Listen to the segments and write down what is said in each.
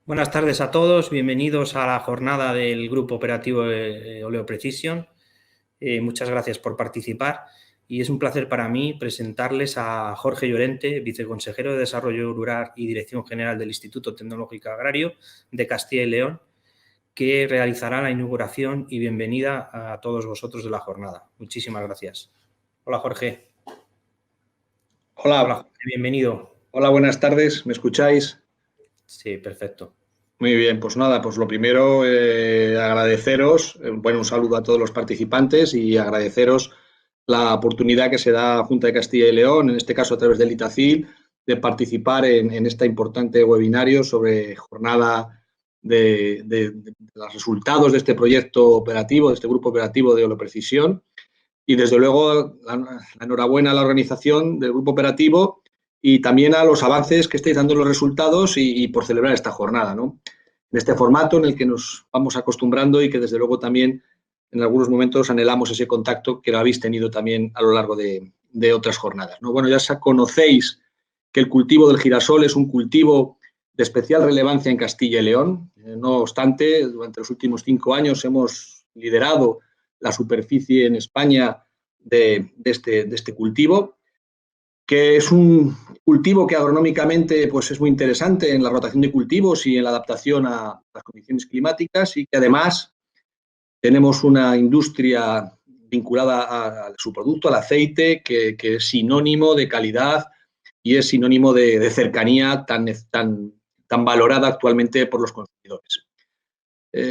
Buenas tardes a todos, bienvenidos a la jornada del Grupo Operativo Oleo Precision. Muchas gracias por participar y es un placer para mí presentarles a Jorge Llorente, viceconsejero de Desarrollo Rural y Dirección General del Instituto Tecnológico Agrario de Castilla y León, que realizará la inauguración y bienvenida a todos vosotros de la jornada. Muchísimas gracias. Hola, Jorge. Hola. Hola, Jorge, bienvenido. Hola, buenas tardes. ¿Me escucháis? Sí, perfecto. Muy bien, pues nada, pues lo primero, agradeceros, un saludo a todos los participantes y agradeceros la oportunidad que se da a Junta de Castilla y León, en este caso a través del ITACIL, de participar en este importante webinario sobre jornada de los resultados de este proyecto operativo, de este grupo operativo de Oleo-Precisión. Y desde luego, la enhorabuena a la organización del grupo operativo y también a los avances que estáis dando los resultados y por celebrar esta jornada, ¿no? En este formato en el que nos vamos acostumbrando y que desde luego también en algunos momentos anhelamos ese contacto que lo habéis tenido también a lo largo de otras jornadas, ¿no? Bueno, ya conocéis que el cultivo del girasol es un cultivo de especial relevancia en Castilla y León. No obstante, durante los últimos 5 años hemos liderado la superficie en España de este cultivo, que es un cultivo que agronómicamente pues, es muy interesante en la rotación de cultivos y en la adaptación a las condiciones climáticas y que además tenemos una industria vinculada a su producto, al aceite, que es sinónimo de calidad y es sinónimo de cercanía tan valorada actualmente por los consumidores.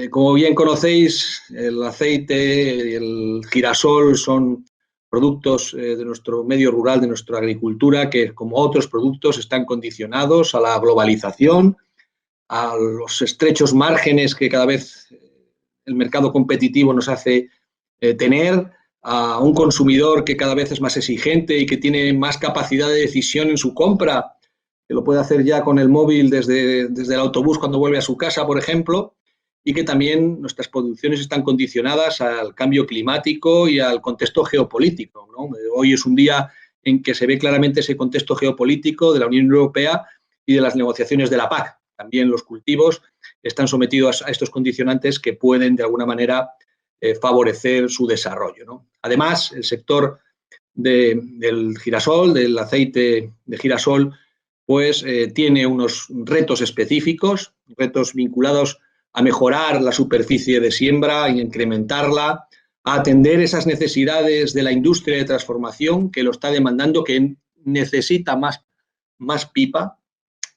Como bien conocéis, el aceite y el girasol son productos de nuestro medio rural, de nuestra agricultura, que como otros productos están condicionados a la globalización, a los estrechos márgenes que cada vez el mercado competitivo nos hace tener, a un consumidor que cada vez es más exigente y que tiene más capacidad de decisión en su compra, que lo puede hacer ya con el móvil desde el autobús cuando vuelve a su casa, por ejemplo, y que también nuestras producciones están condicionadas al cambio climático y al contexto geopolítico, ¿no? Hoy es un día en que se ve claramente ese contexto geopolítico de la Unión Europea y de las negociaciones de la PAC. También los cultivos están sometidos a estos condicionantes que pueden, de alguna manera, favorecer su desarrollo, ¿no? Además, el sector del girasol, del aceite de girasol, pues tiene unos retos específicos, retos vinculados a mejorar la superficie de siembra, a incrementarla, a atender esas necesidades de la industria de transformación que lo está demandando, que necesita más pipa,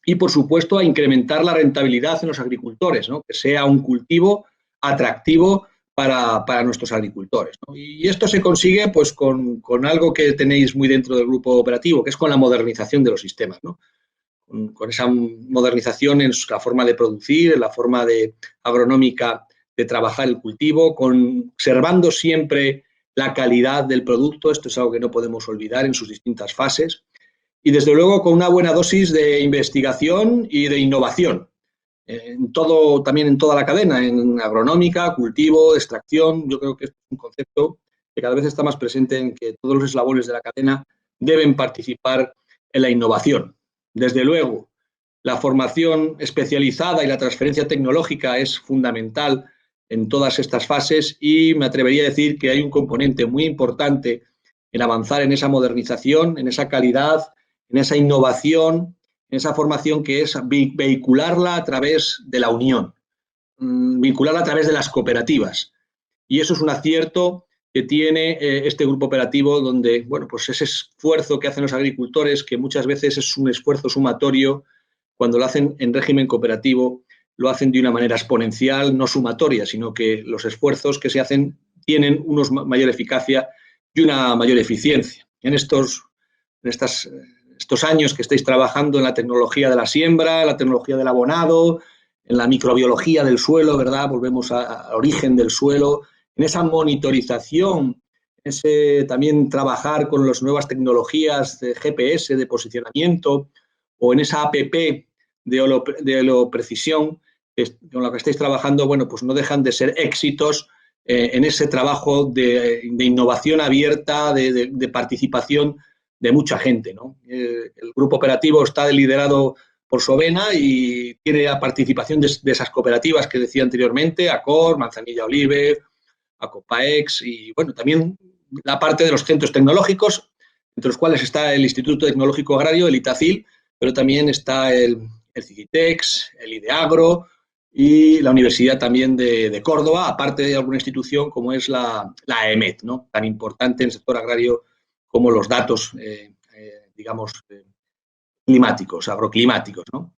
y, por supuesto, a incrementar la rentabilidad en los agricultores, ¿no? Que sea un cultivo atractivo para nuestros agricultores, ¿no? Y esto se consigue pues, con algo que tenéis muy dentro del grupo operativo, que es con la modernización de los sistemas, ¿no? Con esa modernización en la forma de producir, en la forma agronómica de trabajar el cultivo, conservando siempre la calidad del producto. Esto es algo que no podemos olvidar en sus distintas fases. Y, desde luego, con una buena dosis de investigación y de innovación. También en toda la cadena, en agronómica, cultivo, extracción. Yo creo que es un concepto que cada vez está más presente en que todos los eslabones de la cadena deben participar en la innovación. Desde luego, la formación especializada y la transferencia tecnológica es fundamental en todas estas fases y me atrevería a decir que hay un componente muy importante en avanzar en esa modernización, en esa calidad, en esa innovación, en esa formación, que es vehicularla a través de la unión, vincularla a través de las cooperativas. Y eso es un acierto que tiene este grupo operativo, donde, bueno, pues ese esfuerzo que hacen los agricultores, que muchas veces es un esfuerzo sumatorio, cuando lo hacen en régimen cooperativo, lo hacen de una manera exponencial, no sumatoria, sino que los esfuerzos que se hacen tienen una mayor eficacia y una mayor eficiencia. En estos años que estáis trabajando en la tecnología de la siembra, en la tecnología del abonado, en la microbiología del suelo, ¿verdad? Volvemos al origen del suelo, en esa monitorización, ese también trabajar con las nuevas tecnologías de GPS, de posicionamiento, o en esa APP de Oleo-Precisión, con la que estáis trabajando, bueno, pues no dejan de ser éxitos en ese trabajo de innovación abierta, de participación de mucha gente, ¿no? El grupo operativo está liderado por Sovena y tiene la participación de esas cooperativas que decía anteriormente, Acor, Manzanilla Olive, Acopaex y, bueno, también la parte de los centros tecnológicos, entre los cuales está el Instituto Tecnológico Agrario, el ITACIL, pero también está el CICITEX, el IDEAGRO y la Universidad también de Córdoba, aparte de alguna institución como es la EMET, ¿no? Tan importante en el sector agrario como los datos, digamos, climáticos, agroclimáticos, ¿no?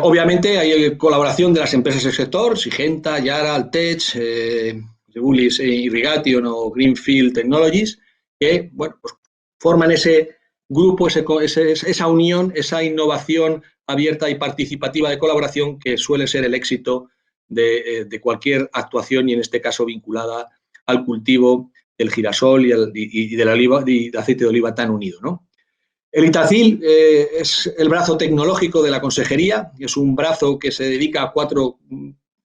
Obviamente hay colaboración de las empresas del sector, Sigenta, Yara, Altech, Regulis Irrigation o Greenfield Technologies, que, bueno, pues forman ese grupo, esa unión, esa innovación abierta y participativa de colaboración que suele ser el éxito de cualquier actuación y en este caso vinculada al cultivo del girasol y del oliva, de aceite de oliva tan unido, ¿no? El ITACIL es el brazo tecnológico de la consejería, es un brazo que se dedica a 4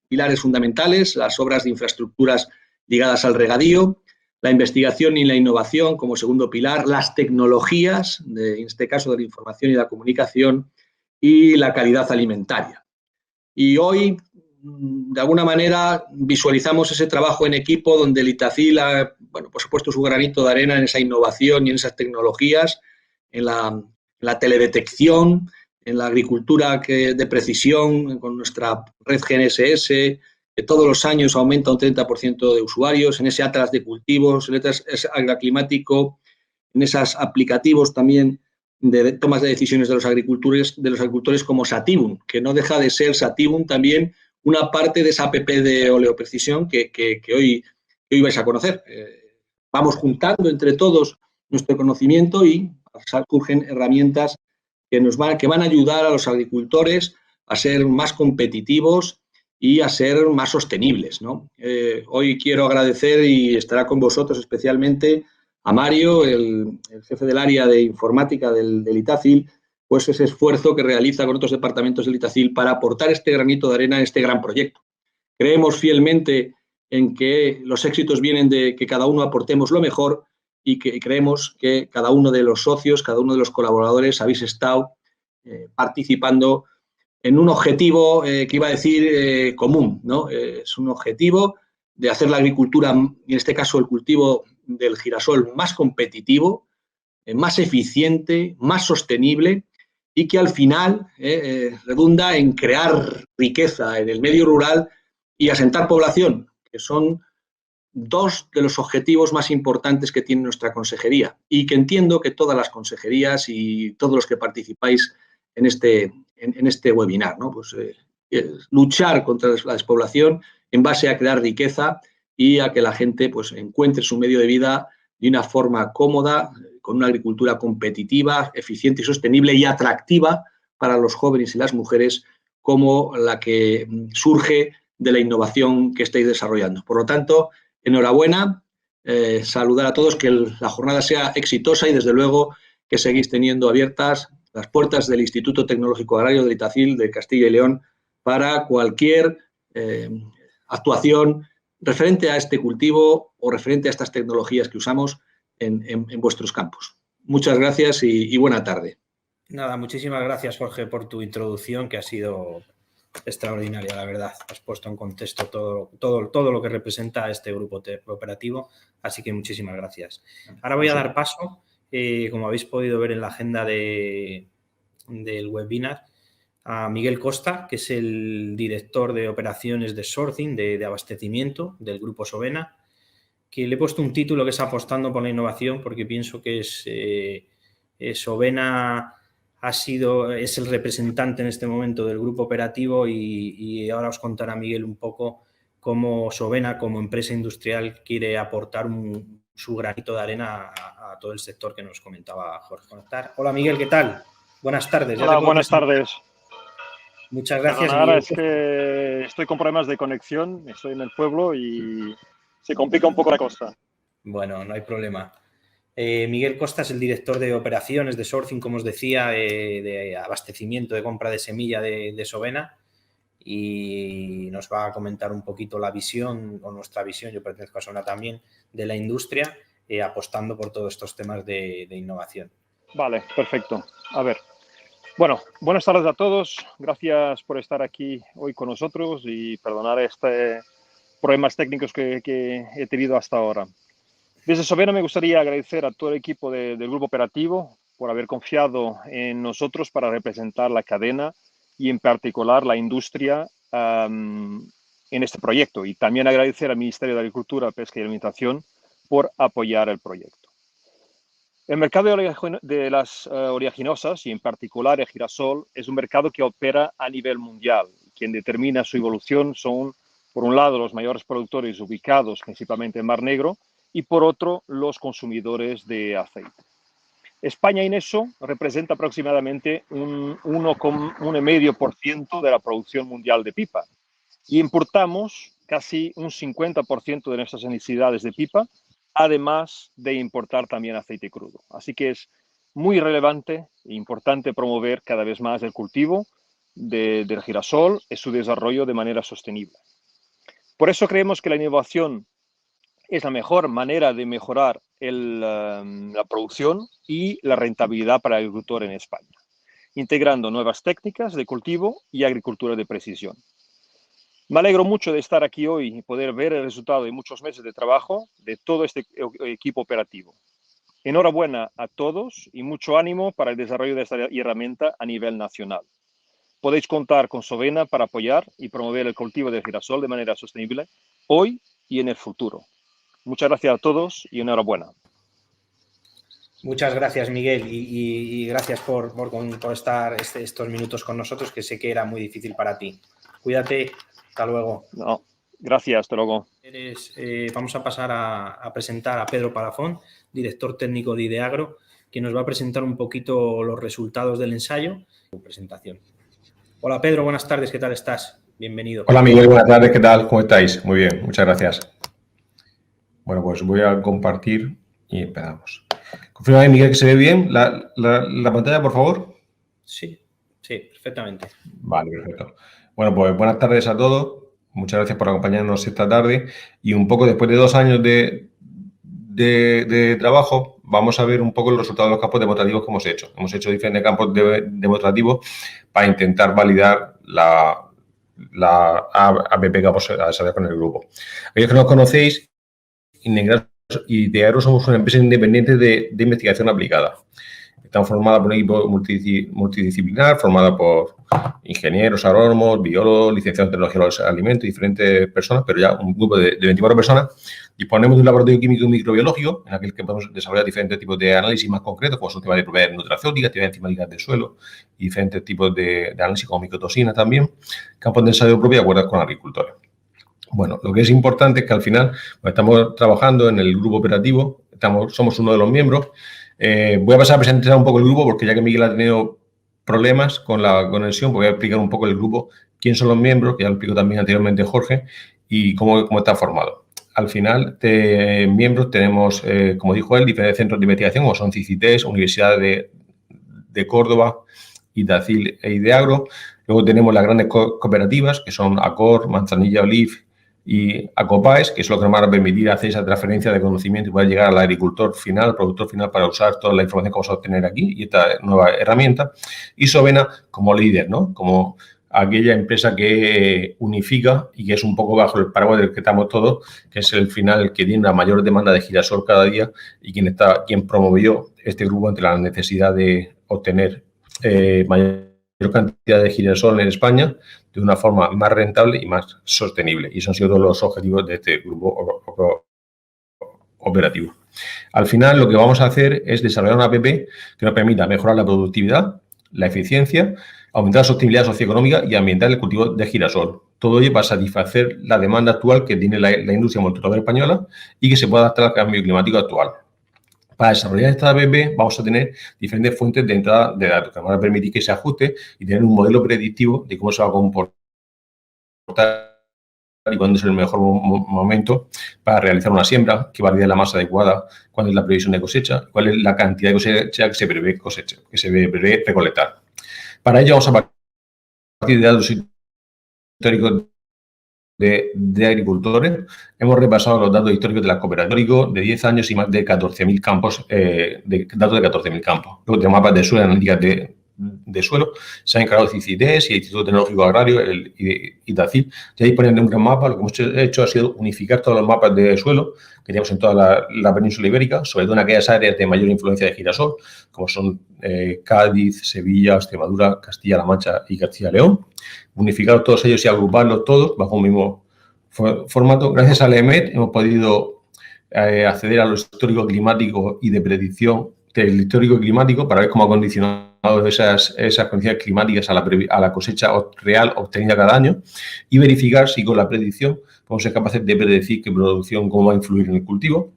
pilares fundamentales, las obras de infraestructuras ligadas al regadío, la investigación y la innovación como segundo pilar, las tecnologías, en este caso de la información y la comunicación, y la calidad alimentaria. Y hoy, de alguna manera, visualizamos ese trabajo en equipo donde el ITACIL ha, bueno, pues ha puesto su granito de arena en esa innovación y en esas tecnologías, en la teledetección, en la agricultura de precisión, con nuestra red GNSS, que todos los años aumenta un 30% de usuarios, en ese atlas de cultivos, en ese agroclimático, en esos aplicativos también de tomas de decisiones de los agricultores como Satibum, que no deja de ser Satibum también una parte de esa app de oleoprecisión que hoy vais a conocer. Vamos juntando entre todos nuestro conocimiento y surgen herramientas que van a ayudar a los agricultores a ser más competitivos y a ser más sostenibles, ¿no? Hoy quiero agradecer y estará con vosotros especialmente a Mario, el jefe del área de informática del ITACIL, pues ese esfuerzo que realiza con otros departamentos del ITACIL para aportar este granito de arena en este gran proyecto. Creemos fielmente en que los éxitos vienen de que cada uno aportemos lo mejor y que creemos que cada uno de los socios, cada uno de los colaboradores habéis estado participando en un objetivo que iba a decir común, ¿no? Es un objetivo de hacer la agricultura, en este caso el cultivo del girasol, más competitivo, más eficiente, más sostenible y que al final redunda en crear riqueza en el medio rural y asentar población, que son 2 de los objetivos más importantes que tiene nuestra consejería y que entiendo que todas las consejerías y todos los que participáis en este webinar, ¿no? Pues luchar contra la despoblación en base a crear riqueza y a que la gente pues encuentre su medio de vida de una forma cómoda, con una agricultura competitiva, eficiente y sostenible y atractiva para los jóvenes y las mujeres como la que surge de la innovación que estáis desarrollando. Por lo tanto, enhorabuena, saludar a todos, que la jornada sea exitosa y desde luego que seguís teniendo abiertas las puertas del Instituto Tecnológico Agrario del ITACIL de Castilla y León para cualquier actuación referente a este cultivo o referente a estas tecnologías que usamos en vuestros campos. Muchas gracias y buena tarde. Nada, muchísimas gracias, Jorge, por tu introducción, que ha sido extraordinaria, la verdad. Has puesto en contexto todo lo que representa este grupo operativo, así que muchísimas gracias. Ahora voy a dar paso, como habéis podido ver en la agenda del webinar, a Miguel Costa, que es el director de operaciones de sourcing, de abastecimiento del grupo Sovena, que le he puesto un título que es Apostando por la innovación, porque pienso que Sovena es el representante en este momento del grupo operativo y ahora os contará Miguel un poco cómo Sovena, como empresa industrial, quiere aportar su granito de arena a todo el sector que nos comentaba Jorge. Hola Miguel, ¿qué tal? Buenas tardes. Hola, buenas tardes. Muchas gracias. Ahora es que estoy con problemas de conexión, estoy en el pueblo y se complica un poco la cosa. Bueno, no hay problema. Miguel Costa es el director de operaciones, de sourcing, como os decía, de abastecimiento, de compra de semilla de Sovena, y nos va a comentar un poquito la visión, o nuestra visión, yo pertenezco a Sovena también, de la industria, apostando por todos estos temas de innovación. Vale, perfecto. A ver, Bueno, buenas tardes a todos. Gracias por estar aquí hoy con nosotros y perdonar problemas técnicos que he tenido hasta ahora. Desde Sovena me gustaría agradecer a todo el equipo del grupo operativo por haber confiado en nosotros para representar la cadena y en particular la industria en este proyecto. Y también agradecer al Ministerio de Agricultura, Pesca y Alimentación por apoyar el proyecto. El mercado de las oleaginosas y en particular el girasol es un mercado que opera a nivel mundial. Quien determina su evolución son, por un lado, los mayores productores ubicados principalmente en Mar Negro y, por otro, los consumidores de aceite. España en eso representa aproximadamente un 1,5% de la producción mundial de pipa y importamos casi un 50% de nuestras necesidades de pipa, además de importar también aceite crudo. Así que es muy relevante e importante promover cada vez más el cultivo del girasol y su desarrollo de manera sostenible. Por eso creemos que la innovación es la mejor manera de mejorar la producción y la rentabilidad para el agricultor en España, integrando nuevas técnicas de cultivo y agricultura de precisión. Me alegro mucho de estar aquí hoy y poder ver el resultado de muchos meses de trabajo de todo este equipo operativo. Enhorabuena a todos y mucho ánimo para el desarrollo de esta herramienta a nivel nacional. Podéis contar con Sovena para apoyar y promover el cultivo del girasol de manera sostenible hoy y en el futuro. Muchas gracias a todos y enhorabuena. Muchas gracias, Miguel, y gracias por estar estos minutos con nosotros, que sé que era muy difícil para ti. Cuídate. Hasta luego. No, gracias, hasta luego. Vamos a pasar a presentar a Pedro Palafón, director técnico de Ideagro, que nos va a presentar un poquito los resultados del ensayo. Presentación. Hola, Pedro, buenas tardes, ¿qué tal estás? Bienvenido. Hola, Miguel, buenas tardes, ¿qué tal? ¿Cómo estáis? Muy bien, muchas gracias. Bueno, pues voy a compartir y empezamos. Confirma, Miguel, que se ve bien la pantalla, por favor. Sí, perfectamente. Vale, perfecto. Bueno, pues buenas tardes a todos. Muchas gracias por acompañarnos esta tarde. Y un poco después de 2 años de trabajo, vamos a ver un poco los resultados de los campos demostrativos que hemos hecho. Hemos hecho diferentes campos demostrativos para intentar validar la APP que vamos a desarrollar con el grupo. Aquellos que nos conocéis, Ideagro somos una empresa independiente de investigación aplicada. Estamos formadas por un equipo multidisciplinar, formada por ingenieros, agrónomos, biólogos, licenciados en tecnología de los alimentos, diferentes personas, pero ya un grupo de 24 personas. Disponemos de un laboratorio químico y microbiológico en el que podemos desarrollar diferentes tipos de análisis más concretos, como son temas de propiedades nutracéuticas, actividades enzimáticas del suelo, y diferentes tipos de análisis como micotoxinas también, campos de ensayo propio de acuerdo con agricultores. Bueno, lo que es importante es que al final pues, estamos trabajando en el grupo operativo, somos uno de los miembros. Voy a pasar a presentar un poco el grupo porque ya que Miguel ha tenido problemas con la conexión, pues voy a explicar un poco el grupo, quién son los miembros, que ya lo explicó también anteriormente Jorge, y cómo está formado. Al final, de miembros tenemos, como dijo él, diferentes centros de investigación, como son CICITES, Universidad de Córdoba, Itacil e Ideagro. Luego tenemos las grandes cooperativas, que son Acor, Manzanilla Olive y Acopaes, que es lo que nos van a permitir hacer esa transferencia de conocimiento y poder llegar al agricultor final, al productor final, para usar toda la información que vamos a obtener aquí y esta nueva herramienta. Y Sovena como líder, ¿no? Como aquella empresa que unifica y que es un poco bajo el paraguas del que estamos todos, que es el final el que tiene la mayor demanda de girasol cada día y quien promovió este grupo ante la necesidad de obtener mayor cantidad de girasol en España de una forma más rentable y más sostenible. Y esos han sido todos los objetivos de este grupo operativo. Al final, lo que vamos a hacer es desarrollar una APP que nos permita mejorar la productividad, la eficiencia, aumentar la sostenibilidad socioeconómica y ambiental del cultivo de girasol. Todo ello para satisfacer la demanda actual que tiene la industria multicultural española y que se pueda adaptar al cambio climático actual. Para desarrollar esta APP vamos a tener diferentes fuentes de entrada de datos que nos van a permitir que se ajuste y tener un modelo predictivo de cómo se va a comportar y cuándo es el mejor momento para realizar una siembra, qué variedad es la más adecuada, cuándo es la previsión de cosecha, cuál es la cantidad de cosecha que se prevé recolectar. Para ello vamos a partir de datos históricos de agricultores. Hemos repasado los datos históricos de las cooperativas de 10 años y más de 14.000 campos, datos de 14.000 campos. Luego tenemos mapas de suelo, analíticas de suelo, se han encargado CICIDES y el Instituto Tecnológico Agrario, el ITACIL, y ahí ponen un gran mapa. Lo que hemos hecho ha sido unificar todos los mapas de suelo que teníamos en toda la península ibérica, sobre todo en aquellas áreas de mayor influencia de girasol, como son Cádiz, Sevilla, Extremadura, Castilla-La Mancha y Castilla-León. Unificar todos ellos y agruparlos todos bajo un mismo formato. Gracias al EMET hemos podido acceder a lo histórico climático y de predicción del histórico climático para ver cómo ha condicionado esas condiciones climáticas a la cosecha real obtenida cada año y verificar si con la predicción podemos ser capaces de predecir qué producción, cómo va a influir en el cultivo.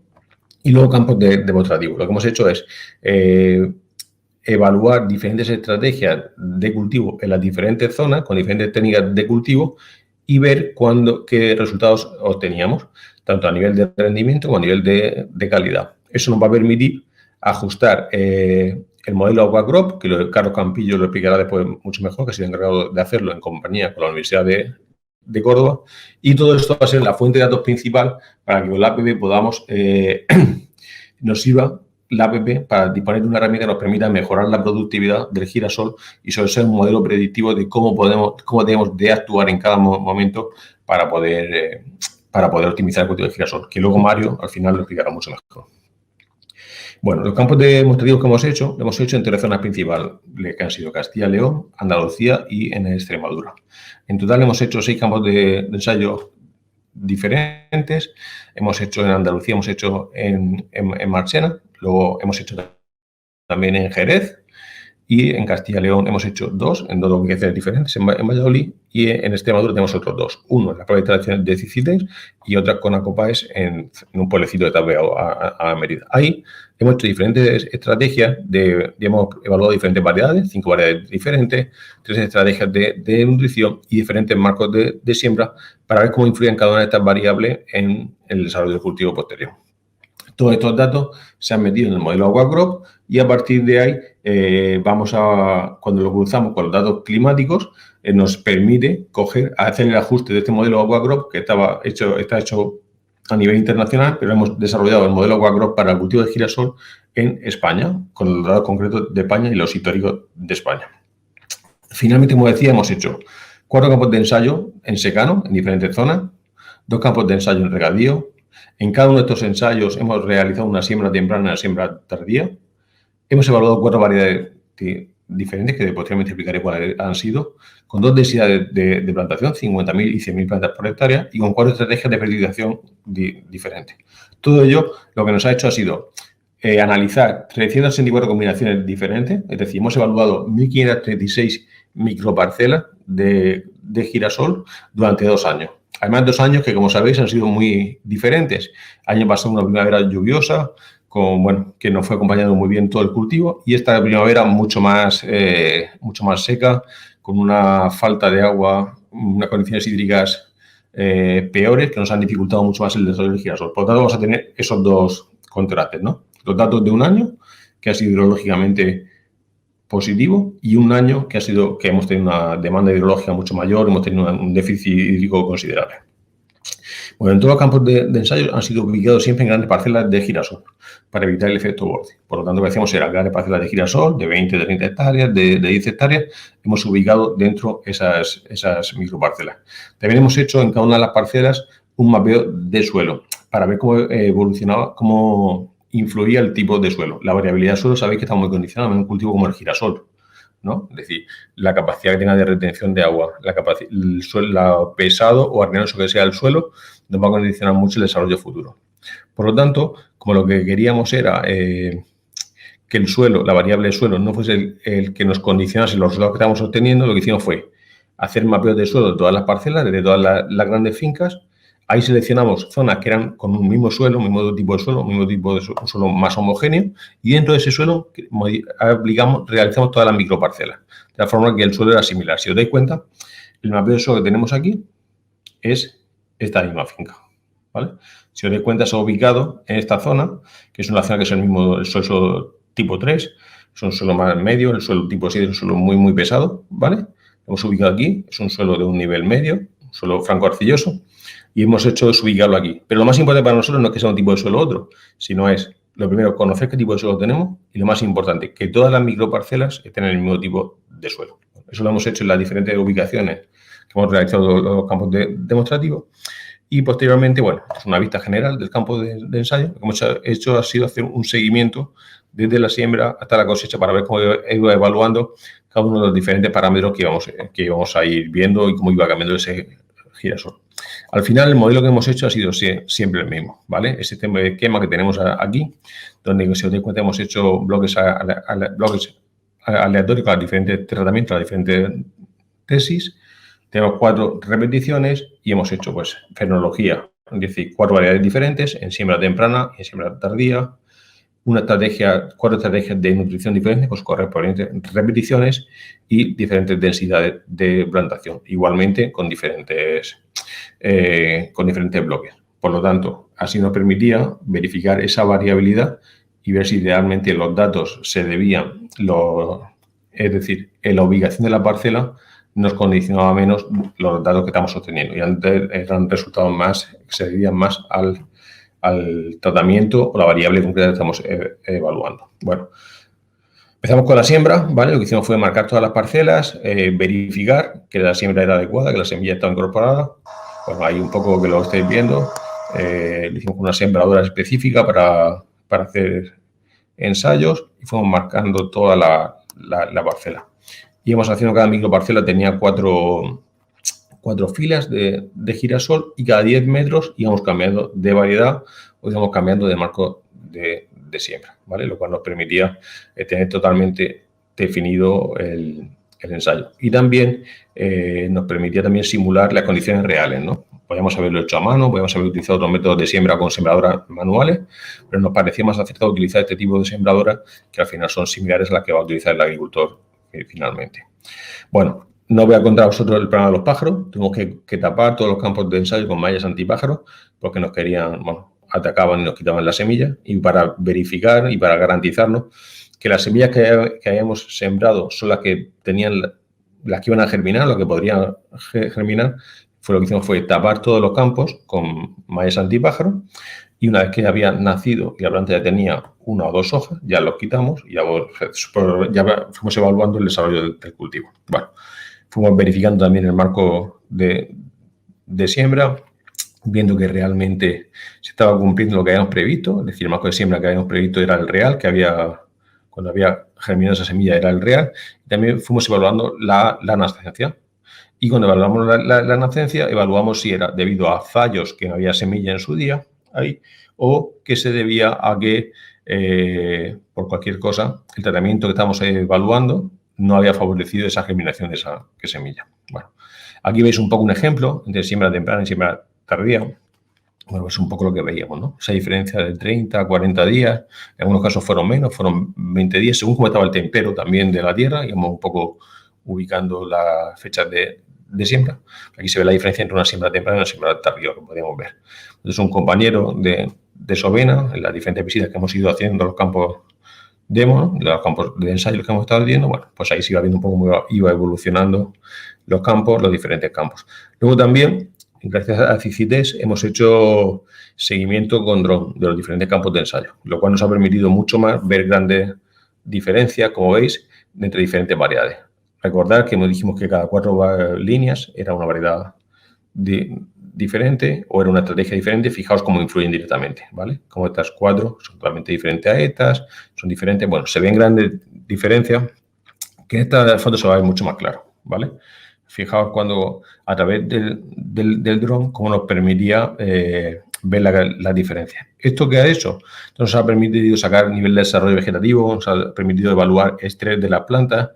Y luego campos demostrativos. Lo que hemos hecho es evaluar diferentes estrategias de cultivo en las diferentes zonas con diferentes técnicas de cultivo y ver qué resultados obteníamos, tanto a nivel de rendimiento como a nivel de calidad. Eso nos va a permitir ajustar el modelo AquaCrop, que Carlos Campillo lo explicará después mucho mejor, que ha sido encargado de hacerlo en compañía con la Universidad de Córdoba. Y todo esto va a ser la fuente de datos principal para que con la APP podamos, nos sirva la APP para disponer de una herramienta que nos permita mejorar la productividad del girasol y sobre ser un modelo predictivo de cómo debemos de actuar en cada momento para poder optimizar el cultivo del girasol, que luego Mario al final lo explicará mucho mejor. Bueno, los campos demostrativos que hemos hecho en 3 zonas principales, que han sido Castilla, León, Andalucía y en Extremadura. En total hemos hecho 6 campos de ensayo diferentes. Hemos hecho en Andalucía, hemos hecho en Marchena, luego hemos hecho también en Jerez y en Castilla y León hemos hecho 2 en 2 localizaciones diferentes, en Valladolid, y en Extremadura tenemos otros 2. Uno en la prueba de instalación de CICIDES y otra con Acopaes en un pueblecito de Tabeao, a Mérida. Ahí hemos hecho diferentes estrategias, hemos evaluado diferentes variedades, 5 variedades diferentes, 3 estrategias de nutrición y diferentes marcos de siembra para ver cómo influyen cada una de estas variables en el desarrollo del cultivo posterior. Todos estos datos se han metido en el modelo AquaCrop y a partir de ahí cuando lo cruzamos con los datos climáticos, nos permite hacer el ajuste de este modelo AquaCrop que está hecho a nivel internacional, pero hemos desarrollado el modelo AquaCrop para el cultivo de girasol en España, con los datos concretos de España y los históricos de España. Finalmente, como decía, hemos hecho 4 campos de ensayo en secano, en diferentes zonas, 2 campos de ensayo en regadío. En cada uno de estos ensayos hemos realizado una siembra temprana y una siembra tardía. Hemos evaluado 4 variedades diferentes, que posteriormente explicaré cuáles han sido, con 2 densidades de plantación, 50.000 y 100.000 plantas por hectárea, y con 4 estrategias de fertilización diferentes. Todo ello lo que nos ha hecho ha sido analizar 364 combinaciones diferentes, es decir, hemos evaluado 1.536 microparcelas de girasol durante 2 años. Además, 2 años que, como sabéis, han sido muy diferentes. Año pasado una primavera lluviosa, que nos fue acompañando muy bien todo el cultivo, y esta primavera mucho más seca, con una falta de agua, unas condiciones hídricas peores que nos han dificultado mucho más el desarrollo del girasol. Por lo tanto, vamos a tener esos 2 contrastes, ¿no? Los datos de un año, que ha sido hidrológicamente positivo, y un año que hemos tenido una demanda hidrológica mucho mayor, hemos tenido un déficit hídrico considerable. Bueno, en todos los campos de ensayo han sido ubicados siempre en grandes parcelas de girasol para evitar el efecto borde. Por lo tanto, lo que hacíamos era grandes parcelas de girasol de 20, de 30 hectáreas, de 10 hectáreas, hemos ubicado dentro esas microparcelas. También hemos hecho en cada una de las parcelas un mapeo de suelo para ver cómo evolucionaba, cómo influía el tipo de suelo. La variabilidad del suelo, sabéis que está muy condicionada en un cultivo como el girasol, ¿no? Es decir, la capacidad que tenga de retención de agua, el suelo pesado o arenoso que sea el suelo, nos va a condicionar mucho el desarrollo futuro. Por lo tanto, como lo que queríamos era que el suelo, la variable del suelo, no fuese el que nos condicionase los resultados que estamos obteniendo, lo que hicimos fue hacer mapeos de suelo de todas las parcelas, de todas las grandes fincas. Ahí seleccionamos zonas que eran con un mismo suelo, un mismo tipo de suelo, un mismo tipo de suelo más homogéneo, y dentro de ese suelo realizamos todas las microparcelas, de la forma que el suelo era similar. Si os dais cuenta, el mapeo de suelo que tenemos aquí es esta misma finca, ¿vale? Si os dais cuenta, se ha ubicado en esta zona, que es una zona que es el suelo tipo 3, es un suelo más medio, el suelo tipo 7 es un suelo muy, muy pesado, ¿vale? Lo hemos ubicado aquí, es un suelo de un nivel medio, un suelo franco-arcilloso, y hemos hecho es ubicarlo aquí. Pero lo más importante para nosotros no es que sea un tipo de suelo u otro, sino es lo primero, conocer qué tipo de suelo tenemos y lo más importante, que todas las microparcelas estén en el mismo tipo de suelo. Eso lo hemos hecho en las diferentes ubicaciones que hemos realizado los campos demostrativos. Y posteriormente, bueno, es una vista general del campo de ensayo. Lo que hemos hecho ha sido hacer un seguimiento desde la siembra hasta la cosecha para ver cómo iba evaluando cada uno de los diferentes parámetros que íbamos a ir viendo y cómo iba cambiando ese girasol. Al final, el modelo que hemos hecho ha sido siempre el mismo, ¿vale? Ese esquema que tenemos aquí, donde, si os dais cuenta, hemos hecho bloques aleatorios con los diferentes tratamientos, las diferentes tesis. Tenemos 4 repeticiones y hemos hecho, pues, fenología, es decir, 4 variedades diferentes en siembra temprana y en siembra tardía. 4 estrategias de nutrición diferentes, pues correspondientes repeticiones y diferentes densidades de plantación, igualmente con diferentes bloques. Por lo tanto, así nos permitía verificar esa variabilidad y ver si realmente los datos se debían, es decir, en la ubicación de la parcela nos condicionaba menos los datos que estamos obteniendo y antes eran resultados que se debían más al tratamiento o la variable concreta que estamos evaluando. Bueno, empezamos con la siembra, ¿vale? Lo que hicimos fue marcar todas las parcelas, verificar que la siembra era adecuada, que la semilla estaba incorporada. Bueno, ahí un poco que lo estáis viendo. Lo hicimos con una sembradora específica para hacer ensayos y fuimos marcando toda la parcela. Íbamos haciendo cada microparcela tenía 4 filas de girasol y cada 10 metros íbamos cambiando de variedad o íbamos cambiando de marco de siembra, ¿vale? Lo cual nos permitía tener totalmente definido el ensayo. Y también nos permitía también simular las condiciones reales, ¿no? Podíamos haberlo hecho a mano, podíamos haber utilizado otros métodos de siembra con sembradoras manuales, pero nos parecía más acertado utilizar este tipo de sembradoras que al final son similares a las que va a utilizar el agricultor finalmente. Bueno, no voy a contar a vosotros el problema de los pájaros. Tuvimos que tapar todos los campos de ensayo con mallas antipájaros porque nos querían, atacaban y nos quitaban las semillas. Y para verificar y para garantizarnos que las semillas que hayamos sembrado son las que las que iban a germinar, las que podrían germinar, lo que hicimos fue tapar todos los campos con mallas antipájaros. Y una vez que había nacido y la planta ya tenía 1 o 2 hojas, ya los quitamos y ya fuimos evaluando el desarrollo del cultivo. Bueno, fuimos verificando también el marco de siembra, viendo que realmente se estaba cumpliendo lo que habíamos previsto, es decir, el marco de siembra que habíamos previsto era el real, cuando había germinado esa semilla era el real. También fuimos evaluando la nascencia. Y cuando evaluamos la nascencia, evaluamos si era debido a fallos que no había semilla en su día, ahí, o que se debía a que, por cualquier cosa, el tratamiento que estamos evaluando no había favorecido esa germinación de esa semilla. Bueno, aquí veis un poco un ejemplo entre siembra temprana y siembra tardía. Bueno, es un poco lo que veíamos, ¿no? Esa diferencia de 30 a 40 días, en algunos casos fueron menos, fueron 20 días, según cómo estaba el tempero también de la tierra, íbamos un poco ubicando las fechas de siembra. Aquí se ve la diferencia entre una siembra temprana y una siembra tardía, que podemos ver. Entonces, un compañero de Sovena, en las diferentes visitas que hemos ido haciendo a los campos demo, ¿no? Los campos de ensayo que hemos estado viendo, bueno, pues ahí se iba viendo un poco cómo iba evolucionando los campos, los diferentes campos. Luego también, gracias a CICITES, hemos hecho seguimiento con dron de los diferentes campos de ensayo, lo cual nos ha permitido mucho más ver grandes diferencias, como veis, entre diferentes variedades. Recordad que dijimos que cada 4 líneas era una variedad diferente o era una estrategia diferente. Fijaos cómo influyen directamente, ¿vale? Como estas 4 son totalmente diferentes a estas, son diferentes. Bueno, se ven grandes diferencias que en esta foto se va a ver mucho más claro, ¿vale? Fijaos cuando a través del dron cómo nos permitía ver la diferencia. ¿Esto qué ha hecho? Entonces nos ha permitido sacar nivel de desarrollo vegetativo, nos ha permitido evaluar estrés de las plantas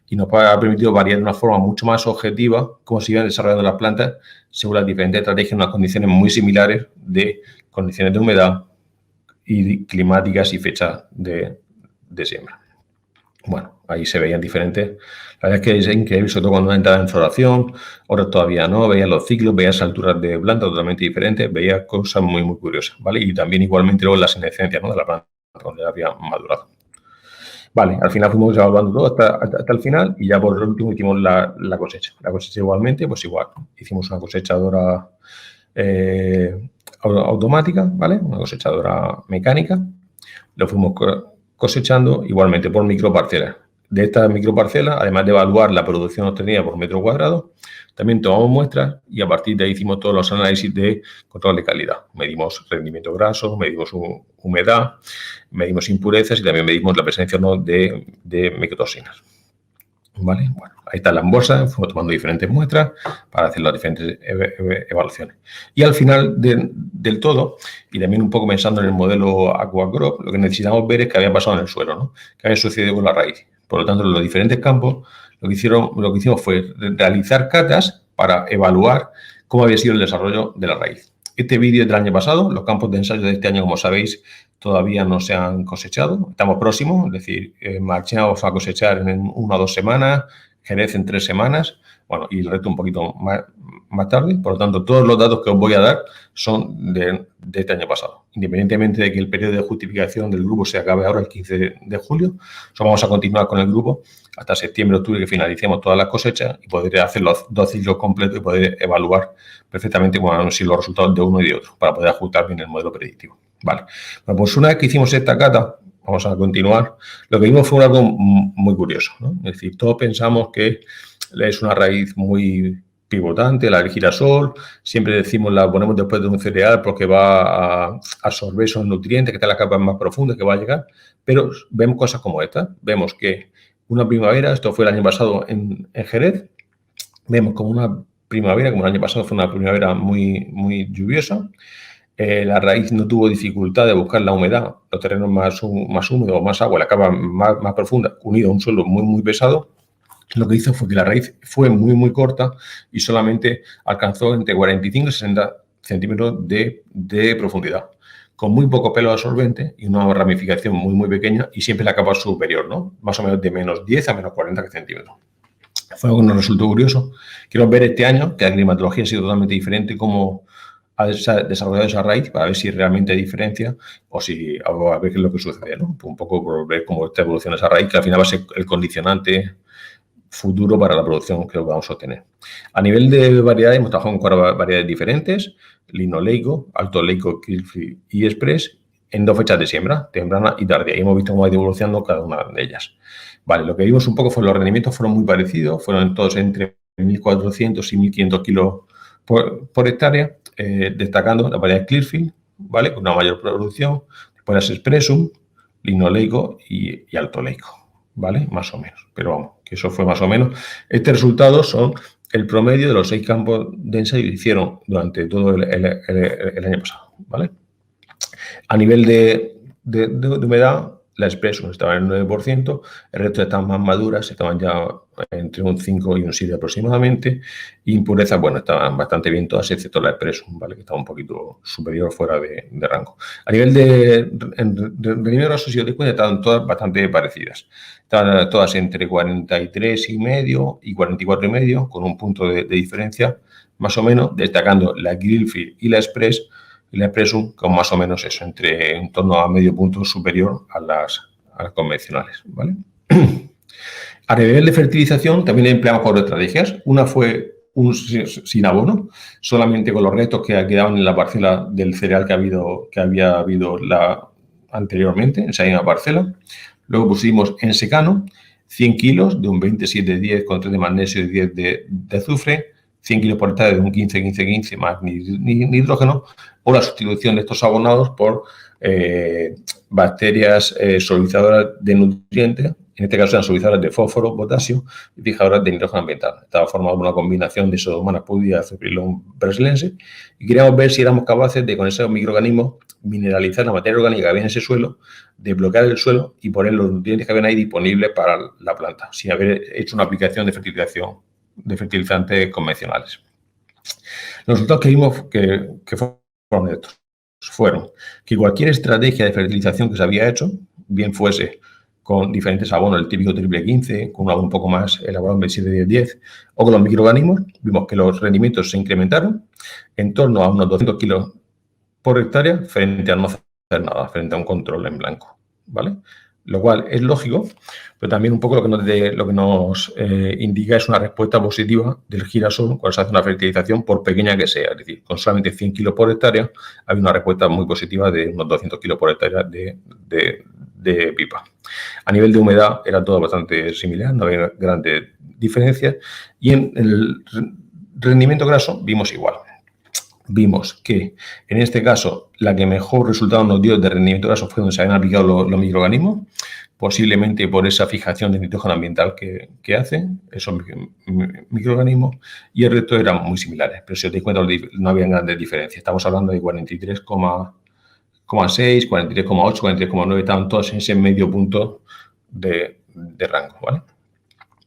y nos ha permitido variar de una forma mucho más objetiva cómo se iban desarrollando las plantas según las diferentes estrategias en unas condiciones muy similares de condiciones de humedad y climáticas y fechas de siembra. Bueno, ahí se veían diferentes. La verdad es que es increíble, sobre todo cuando entraba en floración, ahora todavía no, veías los ciclos, veías alturas de planta totalmente diferentes, veías cosas muy, muy curiosas, ¿vale? Y también igualmente luego la senescencia, ¿no?, de la planta, donde había madurado. Vale, al final fuimos evaluando todo hasta el final y ya por último hicimos la cosecha. La cosecha igualmente, pues igual, hicimos una cosechadora automática, ¿vale? Una cosechadora mecánica. lo fuimos cosechando igualmente por microparcelas. De estas microparcelas, además de evaluar la producción obtenida por metro cuadrado, también tomamos muestras y a partir de ahí hicimos todos los análisis de control de calidad. Medimos rendimiento graso, medimos humedad, medimos impurezas y también medimos la presencia o no de micotoxinas. ¿Vale? Bueno, ahí está la bolsa, fuimos tomando diferentes muestras para hacer las diferentes evaluaciones. Y al final del todo, y también un poco pensando en el modelo AquaCrop, lo que necesitamos ver es qué había pasado en el suelo, ¿no? Qué había sucedido con la raíz. Por lo tanto, en los diferentes campos, lo que hicimos fue realizar catas para evaluar cómo había sido el desarrollo de la raíz. Este vídeo es del año pasado, los campos de ensayo de este año, como sabéis, todavía no se han cosechado. Estamos próximos, es decir, marchamos a cosechar en 1 o 2 semanas, Jerez en 3 semanas, bueno, y el resto un poquito más tarde. Por lo tanto, todos los datos que os voy a dar son de este año pasado. Independientemente de que el periodo de justificación del grupo se acabe ahora el 15 de julio, vamos a continuar con el grupo hasta septiembre, octubre, que finalicemos todas las cosechas y poder hacer los 2 ciclos completos y poder evaluar perfectamente cuáles han sido los resultados de uno y de otro, para poder ajustar bien el modelo predictivo. Vale. Bueno, pues una vez que hicimos esta cata, vamos a continuar, lo que vimos fue algo muy curioso, ¿no? Es decir, todos pensamos que es una raíz muy pivotante, la del girasol, siempre decimos la ponemos después de un cereal porque va a absorber esos nutrientes, que está en la capa más profunda, que va a llegar, pero vemos cosas como esta. Vemos que una primavera, esto fue el año pasado en Jerez, vemos como una primavera, como el año pasado fue una primavera muy lluviosa. La raíz no tuvo dificultad de buscar la humedad, los terrenos más húmedos, más agua, la capa más profunda, unido a un suelo muy pesado. Lo que hizo fue que la raíz fue muy corta y solamente alcanzó entre 45 y 60 centímetros de profundidad, con muy poco pelo absorbente y una ramificación muy pequeña y siempre la capa superior, ¿no? Más o menos de menos 10 a menos 40 centímetros. Fue algo que nos resultó curioso. Quiero ver este año que la climatología ha sido totalmente diferente, cómo ha desarrollado esa raíz, para ver si realmente hay diferencia o a ver qué es lo que sucede, ¿no? Un poco por ver cómo está evolucionando esa raíz, que al final va a ser el condicionante futuro para la producción que vamos a obtener. A nivel de variedades, hemos trabajado con 4 variedades diferentes: linoleico, alto leico, Kilfield y Express, en 2 fechas de siembra, temprana y tardía. Y hemos visto cómo ha ido evolucionando cada una de ellas. Vale, lo que vimos un poco fue los rendimientos fueron muy parecidos, fueron todos entre 1.400 y 1.500 kilos por hectárea, destacando la variedad Clearfield, ¿vale? Con una mayor producción, después las Expressum, linoleico y alto leico. ¿Vale? Más o menos. Pero vamos, que eso fue más o menos. Estos resultados son el promedio de los 6 campos de ensayo que hicieron durante todo el año pasado, ¿vale? A nivel de humedad, la Expressum estaba en el 9%, el resto estaban más maduras, estaban ya entre un 5 y un 7 aproximadamente, y impurezas, bueno, estaban bastante bien todas, excepto la Expressum, ¿vale? Que estaba un poquito superior, fuera de rango. A nivel de rendimiento graso, si os dais cuenta, estaban todas bastante parecidas. Estaban todas entre 43,5 y 44,5, con un punto de diferencia, más o menos, destacando la Grillfield y la Express, y la Expressum con más o menos eso, en torno a medio punto superior a las convencionales, ¿vale? A nivel de fertilización también empleamos 4 estrategias. Una fue sin abono, solamente con los restos que quedaban en la parcela del cereal que había habido anteriormente, en esa misma parcela. Luego pusimos en secano 100 kilos de un 27-10 con 3 de magnesio y 10 de azufre, 100 kilos por hectárea de un 15-15-15 más nitrógeno, o la sustitución de estos abonados por bacterias solubilizadoras de nutrientes, en este caso eran solubilizadoras de fósforo, potasio y fijadoras de nitrógeno ambiental. Estaba formado por una combinación de Pseudomonas pudui y Azophyllum brasiliensis, y queríamos ver si éramos capaces de, con esos microorganismos, mineralizar la materia orgánica que había en ese suelo, desbloquear el suelo y poner los nutrientes que habían ahí disponibles para la planta, sin haber hecho una aplicación de fertilizantes convencionales. Los resultados que vimos que fueron estos fueron que cualquier estrategia de fertilización que se había hecho, bien fuese con diferentes abonos, el típico triple 15, con un abono un poco más elaborado, 27-10-10, o con los microorganismos, vimos que los rendimientos se incrementaron en torno a unos 200 kilos por hectárea frente a no hacer nada, frente a un control en blanco, ¿vale? lo cual es lógico, pero también un poco lo que nos indica es una respuesta positiva del girasol cuando se hace una fertilización, por pequeña que sea. Es decir, con solamente 100 kilos por hectárea hay una respuesta muy positiva de unos 200 kilos por hectárea de pipa. A nivel de humedad era todo bastante similar, no había grandes diferencias, y en el rendimiento graso vimos igual. Vimos que, en este caso, la que mejor resultado nos dio de rendimiento graso fue donde se habían aplicado los microorganismos, posiblemente por esa fijación de nitrógeno ambiental que hacen esos microorganismos, y el resto eran muy similares. Pero si os dais cuenta, no había grandes diferencias. Estamos hablando de 43,6, 43,8, 43,9, estaban todos en ese medio punto de rango, ¿vale?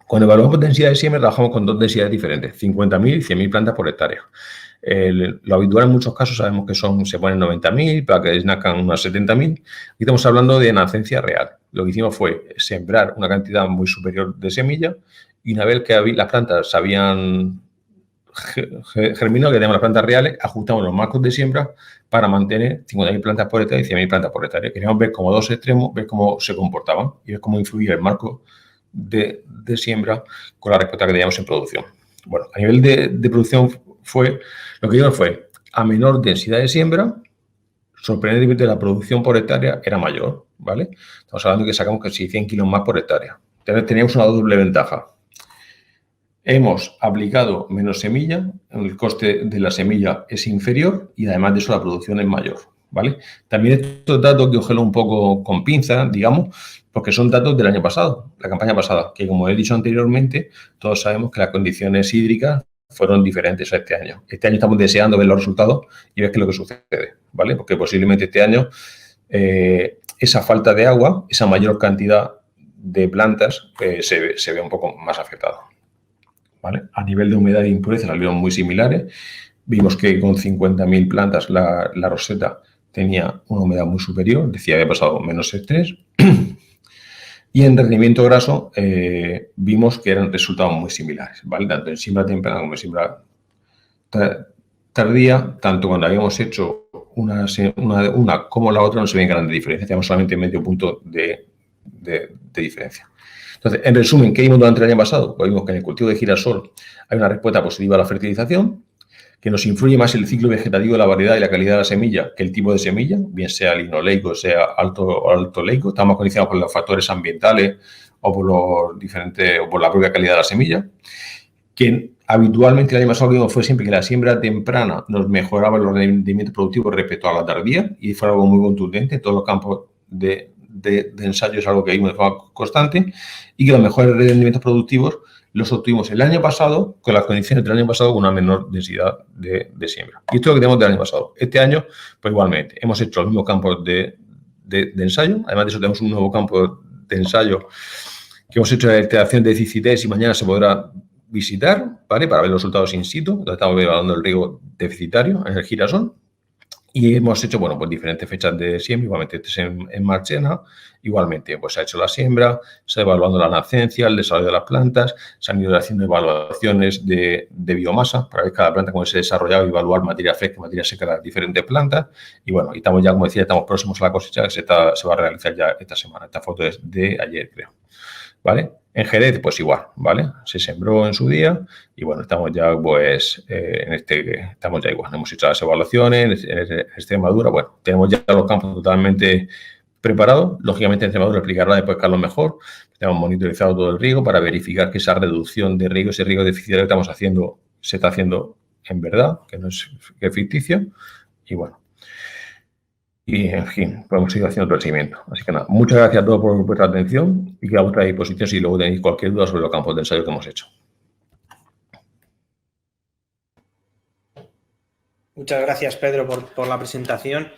Cuando evaluamos densidad de siembra, trabajamos con dos densidades diferentes, 50.000 y 100.000 plantas por hectárea. Lo habitual en muchos casos sabemos que se ponen 90.000 para que nazcan unas 70.000. Aquí estamos hablando de nacencia real. Lo que hicimos fue sembrar una cantidad muy superior de semilla, y una vez que las plantas se habían germinado, que tenemos las plantas reales, ajustamos los marcos de siembra para mantener 50.000 plantas por hectárea y 100.000 plantas por hectárea. Queríamos ver como dos extremos, ver cómo se comportaban y ver cómo influía el marco de siembra con la respuesta que teníamos en producción. Bueno, a nivel de producción lo que vimos fue a menor densidad de siembra, sorprendentemente la producción por hectárea era mayor, ¿vale? Estamos hablando de que sacamos casi 100 kilos más por hectárea. Entonces teníamos una doble ventaja. Hemos aplicado menos semilla, el coste de la semilla es inferior y además de eso la producción es mayor, ¿vale? También estos datos que cogelo un poco con pinzas, digamos, porque son datos del año pasado, la campaña pasada, que como he dicho anteriormente, todos sabemos que las condiciones hídricas fueron diferentes a este año. Este año estamos deseando ver los resultados y ver qué es lo que sucede, ¿vale? Porque posiblemente este año esa falta de agua, esa mayor cantidad de plantas se ve un poco más afectado, ¿vale? A nivel de humedad e impureza las vimos muy similares. Vimos que con 50.000 plantas la roseta tenía una humedad muy superior, decía que había pasado menos estrés. Y en rendimiento graso vimos que eran resultados muy similares, ¿vale? Tanto en siembra temprana como en siembra tardía, tanto cuando habíamos hecho una como la otra no se ven grandes diferencias, tenemos solamente medio punto de diferencia. Entonces, en resumen, ¿qué vimos durante el año pasado? Pues vimos que en el cultivo de girasol hay una respuesta positiva a la fertilización, que nos influye más el ciclo vegetativo de la variedad y la calidad de la semilla que el tipo de semilla, bien sea linoleico, sea alto leico. Estamos condicionados por los factores ambientales o por la propia calidad de la semilla. Que habitualmente el año pasado lo que vimos fue siempre que la siembra temprana nos mejoraba los rendimientos productivos respecto a la tardía, y fue algo muy contundente en todos los campos de ensayo, es algo que vimos de forma constante, y que los mejores rendimientos productivos los obtuvimos el año pasado, con las condiciones del año pasado, con una menor densidad de siembra. Y esto es lo que tenemos del año pasado. Este año, pues igualmente, hemos hecho los mismos campos de ensayo. Además de eso, tenemos un nuevo campo de ensayo que hemos hecho de alteración de deficitez y mañana se podrá visitar, ¿vale? Para ver los resultados in situ. Entonces, estamos evaluando el riego deficitario en el girasol. Y hemos hecho, bueno, pues diferentes fechas de siembra, igualmente este es en Marchena, igualmente pues se ha hecho la siembra, se ha evaluado la nacencia, el desarrollo de las plantas, se han ido haciendo evaluaciones de biomasa para ver cada planta cómo se desarrollaba y evaluar materia fresca y materia seca de las diferentes plantas. Y bueno, y estamos ya, como decía, estamos próximos a la cosecha que se va a realizar ya esta semana. Esta foto es de ayer, creo, ¿vale? En Jerez, pues igual, ¿vale? Se sembró en su día y, bueno, estamos ya, pues, estamos ya igual. Hemos hecho las evaluaciones en Extremadura. Bueno, tenemos ya los campos totalmente preparados. Lógicamente, en Extremadura explicará después Carlos mejor. Tenemos monitorizado todo el riego para verificar que esa reducción de riego, ese riego deficitario que estamos haciendo, se está haciendo en verdad, que no es ficticio. Y, bueno. Y, en fin, podemos seguir haciendo todo el seguimiento. Así que nada, muchas gracias a todos por vuestra atención y queda a vuestra disposición si luego tenéis cualquier duda sobre los campos de ensayo que hemos hecho. Muchas gracias, Pedro, por la presentación.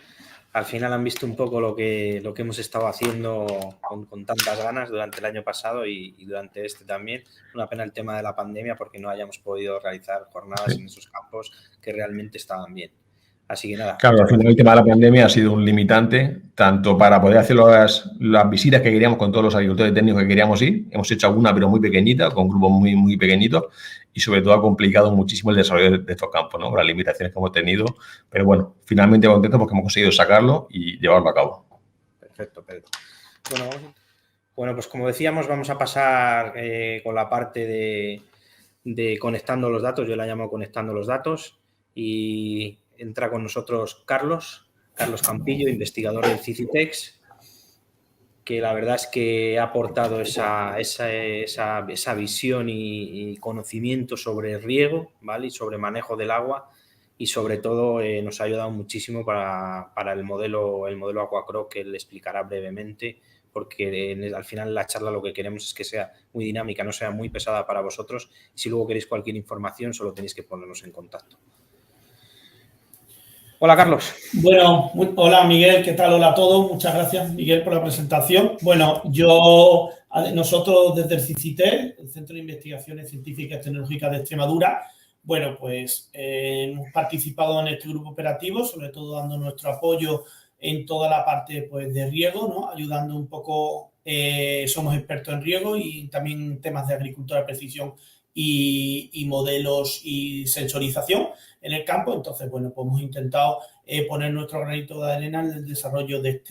Al final han visto un poco lo que hemos estado haciendo con tantas ganas durante el año pasado y durante este también. Una pena el tema de la pandemia porque no hayamos podido realizar jornadas en esos campos que realmente estaban bien. Así que nada. Claro, al final el tema de la pandemia ha sido un limitante, tanto para poder hacer las visitas que queríamos con todos los agricultores técnicos que queríamos ir. Hemos hecho alguna, pero muy pequeñita, con grupos muy, muy pequeñitos, y sobre todo ha complicado muchísimo el desarrollo de estos campos, ¿no? Con las limitaciones que hemos tenido. Pero bueno, finalmente contentos porque hemos conseguido sacarlo y llevarlo a cabo. Perfecto, Pedro. Bueno, Bueno, pues como decíamos, vamos a pasar con la parte de conectando los datos. Yo la llamo conectando los datos, y entra con nosotros Carlos Campillo, investigador del Cicitex, que la verdad es que ha aportado esa visión y conocimiento sobre riego, ¿vale? Y sobre manejo del agua, y sobre todo nos ha ayudado muchísimo para el modelo Aquacrop, que él explicará brevemente, porque al final la charla lo que queremos es que sea muy dinámica, no sea muy pesada para vosotros. Si luego queréis cualquier información, solo tenéis que ponernos en contacto. Hola, Carlos. Bueno, hola, Miguel, ¿qué tal? Hola a todos. Muchas gracias, Miguel, por la presentación. Bueno, nosotros desde el CICITEX, el Centro de Investigaciones Científicas y Tecnológicas de Extremadura, bueno, pues hemos participado en este grupo operativo, sobre todo dando nuestro apoyo en toda la parte, pues, de riego, ¿no? Ayudando un poco, somos expertos en riego y también en temas de agricultura de precisión y modelos y sensorización en el campo. Entonces, bueno, pues hemos intentado poner nuestro granito de arena en el desarrollo de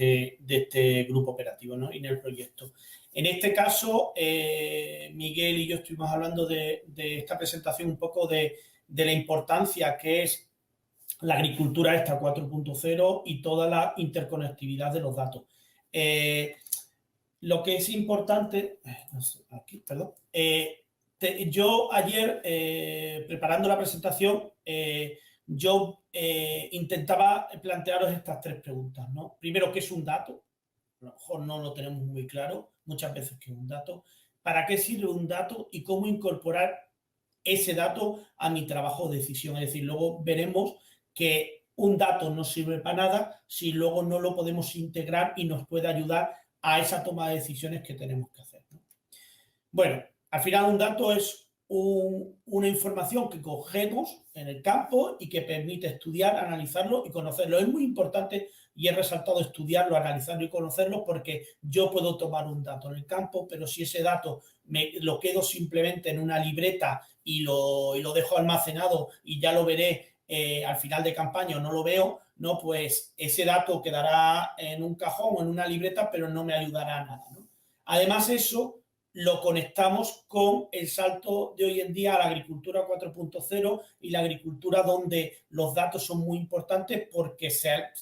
este grupo operativo, ¿no? Y en el proyecto. En este caso, Miguel y yo estuvimos hablando de esta presentación un poco de la importancia que es la agricultura esta 4.0 y toda la interconectividad de los datos. Lo que es importante, aquí, perdón, yo ayer, preparando la presentación, yo intentaba plantearos estas tres preguntas, ¿no? Primero, ¿qué es un dato? A lo mejor no lo tenemos muy claro, muchas veces qué es un dato. ¿Para qué sirve un dato y cómo incorporar ese dato a mi trabajo de decisión? Es decir, luego veremos que un dato no sirve para nada si luego no lo podemos integrar y nos puede ayudar a esa toma de decisiones que tenemos que hacer, ¿no? Bueno, al final un dato es una información que cogemos en el campo y que permite estudiar, analizarlo y conocerlo. Es muy importante, y he resaltado, estudiarlo, analizarlo y conocerlo, porque yo puedo tomar un dato en el campo, pero si ese dato lo quedo simplemente en una libreta y lo dejo almacenado y ya lo veré al final de campaña o no lo veo, no, pues ese dato quedará en un cajón o en una libreta, pero no me ayudará a nada, ¿no? Además, eso lo conectamos con el salto de hoy en día a la agricultura 4.0 y la agricultura donde los datos son muy importantes, porque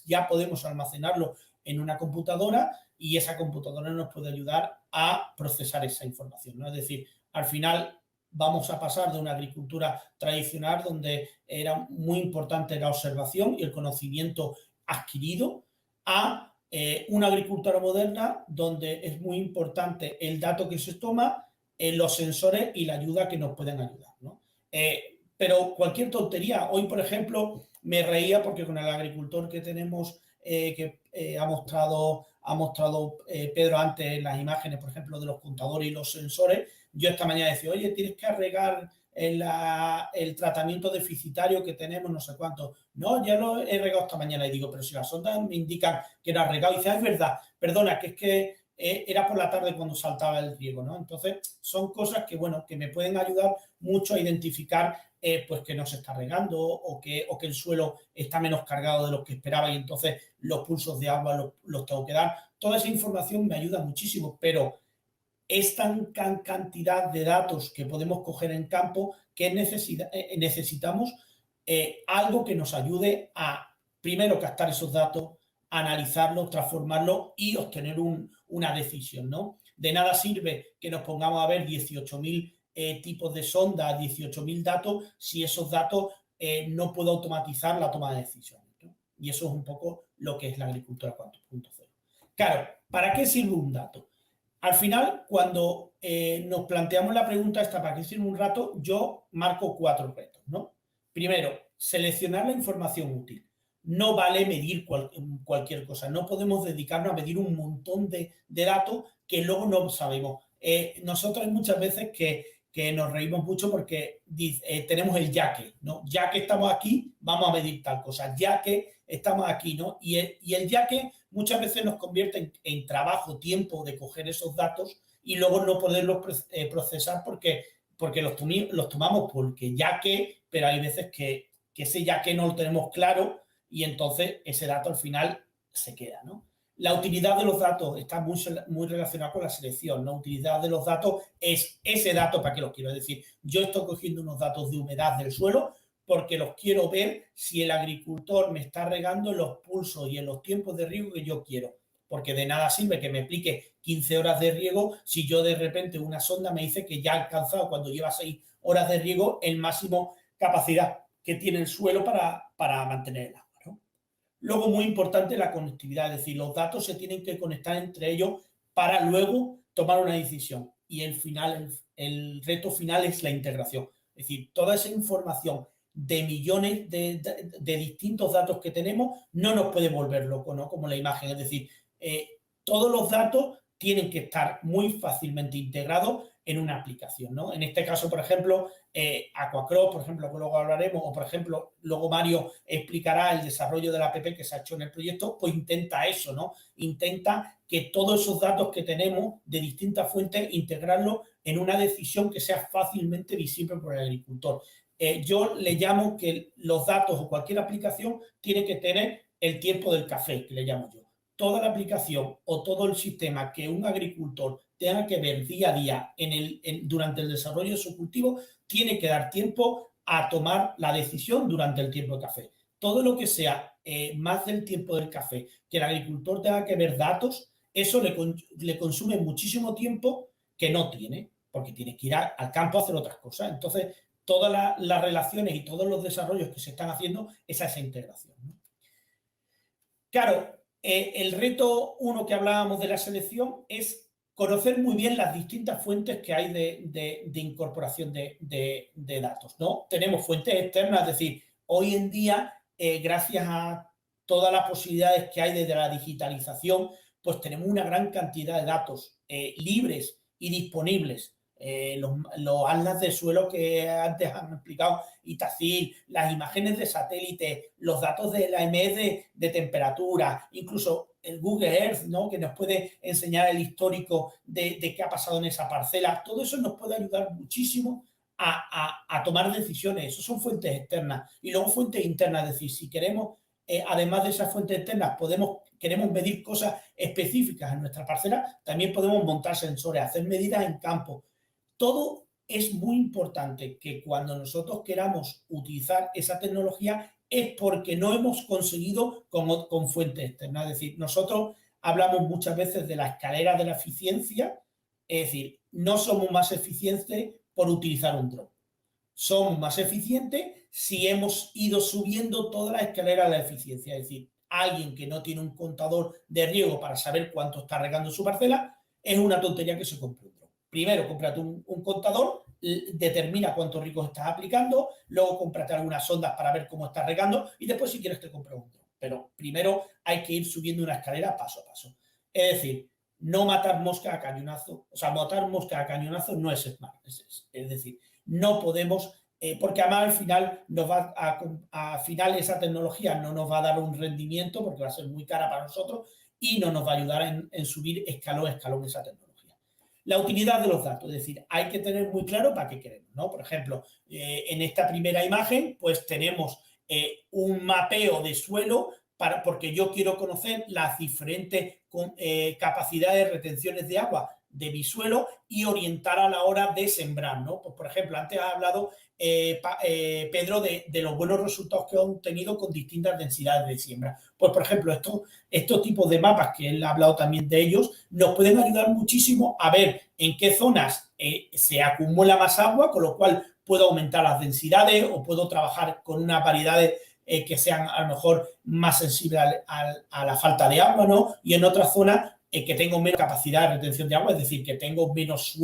ya podemos almacenarlo en una computadora y esa computadora nos puede ayudar a procesar esa información, ¿no? Es decir, al final vamos a pasar de una agricultura tradicional donde era muy importante la observación y el conocimiento adquirido a una agricultura moderna donde es muy importante el dato que se toma, los sensores y la ayuda que nos pueden ayudar, ¿no? Pero cualquier tontería. Hoy, por ejemplo, me reía porque con el agricultor que tenemos, que ha mostrado Pedro antes en las imágenes, por ejemplo, de los contadores y los sensores, yo esta mañana decía, oye, tienes que regar el tratamiento deficitario que tenemos, no sé cuánto. No, ya lo he regado esta mañana. Y digo, pero si las ondas me indican que era regado. Y dice, es verdad, perdona, que es que era por la tarde cuando saltaba el riego, ¿no? Entonces, son cosas que, bueno, que me pueden ayudar mucho a identificar pues que no se está regando o que el suelo está menos cargado de lo que esperaba y entonces los pulsos de agua los tengo que dar. Toda esa información me ayuda muchísimo, pero es tan cantidad de datos que podemos coger en campo que necesitamos algo que nos ayude a, primero, captar esos datos, analizarlos, transformarlos y obtener una decisión, ¿no? De nada sirve que nos pongamos a ver 18.000 tipos de sondas, 18.000 datos, si esos datos no puedo automatizar la toma de decisiones, ¿no? Y eso es un poco lo que es la agricultura 4.0. Claro, ¿para qué sirve un dato? Al final, cuando nos planteamos la pregunta esta, ¿para qué sirve un dato? Yo marco 4 retos, ¿no? Primero, seleccionar la información útil. No vale medir cualquier cosa. No podemos dedicarnos a medir un montón de datos que luego no sabemos. Nosotros hay muchas veces que nos reímos mucho porque tenemos el ya que, ¿no? Ya que estamos aquí, vamos a medir tal cosa. Ya que estamos aquí, ¿no? Y el ya que muchas veces nos convierte en trabajo, tiempo de coger esos datos y luego no poderlos procesar porque los tomamos porque ya que, pero hay veces que ese ya que no lo tenemos claro y entonces ese dato al final se queda, ¿no? La utilidad de los datos está muy relacionada con la selección. La utilidad de los datos es ese dato, ¿para qué los quiero? Es decir, yo estoy cogiendo unos datos de humedad del suelo porque los quiero ver si el agricultor me está regando en los pulsos y en los tiempos de riego que yo quiero. Porque de nada sirve que me aplique 15 horas de riego si yo de repente una sonda me dice que ya ha alcanzado, cuando lleva 6 horas de riego, el máximo capacidad que tiene el suelo para mantener el agua, ¿no? Luego, muy importante, la conectividad, es decir, los datos se tienen que conectar entre ellos para luego tomar una decisión. Y el reto final es la integración. Es decir, toda esa información de millones de distintos datos que tenemos no nos puede volver loco, ¿no? Como la imagen. Es decir, todos los datos tienen que estar muy fácilmente integrados en una aplicación, ¿no? En este caso, por ejemplo, Aquacrop, por ejemplo, que luego hablaremos, o por ejemplo, luego Mario explicará el desarrollo de la app que se ha hecho en el proyecto, pues intenta eso, ¿no? Intenta que todos esos datos que tenemos de distintas fuentes, integrarlos en una decisión que sea fácilmente visible por el agricultor. Yo le llamo que los datos o cualquier aplicación tiene que tener el tiempo del café, que le llamo yo. Toda la aplicación o todo el sistema que un agricultor tenga que ver día a día durante el desarrollo de su cultivo, tiene que dar tiempo a tomar la decisión durante el tiempo de café. Todo lo que sea más del tiempo del café, que el agricultor tenga que ver datos, eso le consume muchísimo tiempo que no tiene, porque tiene que ir al campo a hacer otras cosas. Entonces, todas las relaciones y todos los desarrollos que se están haciendo es esa integración, ¿no? Claro, el reto uno que hablábamos de la selección es conocer muy bien las distintas fuentes que hay de incorporación de datos, ¿no? Tenemos fuentes externas, es decir, hoy en día, gracias a todas las posibilidades que hay desde la digitalización, pues tenemos una gran cantidad de datos libres y disponibles. Los atlas de suelo que antes han explicado, Itacil, las imágenes de satélite, los datos de la EMED de temperatura, incluso el Google Earth, ¿no? Que nos puede enseñar el histórico de qué ha pasado en esa parcela. Todo eso nos puede ayudar muchísimo a tomar decisiones. Eso son fuentes externas. Y luego fuentes internas, es decir, si queremos, además de esas fuentes externas, queremos medir cosas específicas en nuestra parcela, también podemos montar sensores, hacer medidas en campo. Todo es muy importante que cuando nosotros queramos utilizar esa tecnología es porque no hemos conseguido con fuentes externas. Es decir, nosotros hablamos muchas veces de la escalera de la eficiencia, es decir, no somos más eficientes por utilizar un dron. Somos más eficientes si hemos ido subiendo toda la escalera de la eficiencia. Es decir, alguien que no tiene un contador de riego para saber cuánto está regando su parcela, es una tontería que se compre un dron. Primero, cómprate un contador, determina cuántos riegos estás aplicando, luego cómprate algunas sondas para ver cómo estás regando y después, si quieres, te compras un dron. Pero primero hay que ir subiendo una escalera paso a paso. Es decir, no matar mosca a cañonazo. O sea, matar mosca a cañonazo no es smart. Es decir, no podemos, porque además al final esa tecnología no nos va a dar un rendimiento porque va a ser muy cara para nosotros y no nos va a ayudar en subir escalón a escalón esa tecnología. La utilidad de los datos, es decir, hay que tener muy claro para qué queremos, ¿no? Por ejemplo, en esta primera imagen, pues tenemos un mapeo de suelo porque yo quiero conocer las diferentes capacidades de retenciones de agua de mi suelo y orientar a la hora de sembrar, ¿no? Pues, por ejemplo, antes ha hablado Pedro de los buenos resultados que han tenido con distintas densidades de siembra. Pues, por ejemplo, estos tipos de mapas, que él ha hablado también de ellos, nos pueden ayudar muchísimo a ver en qué zonas se acumula más agua, con lo cual puedo aumentar las densidades o puedo trabajar con unas variedades que sean a lo mejor más sensibles a la falta de agua, ¿no? Y en otras zonas que tengo menos capacidad de retención de agua, es decir, que tengo menos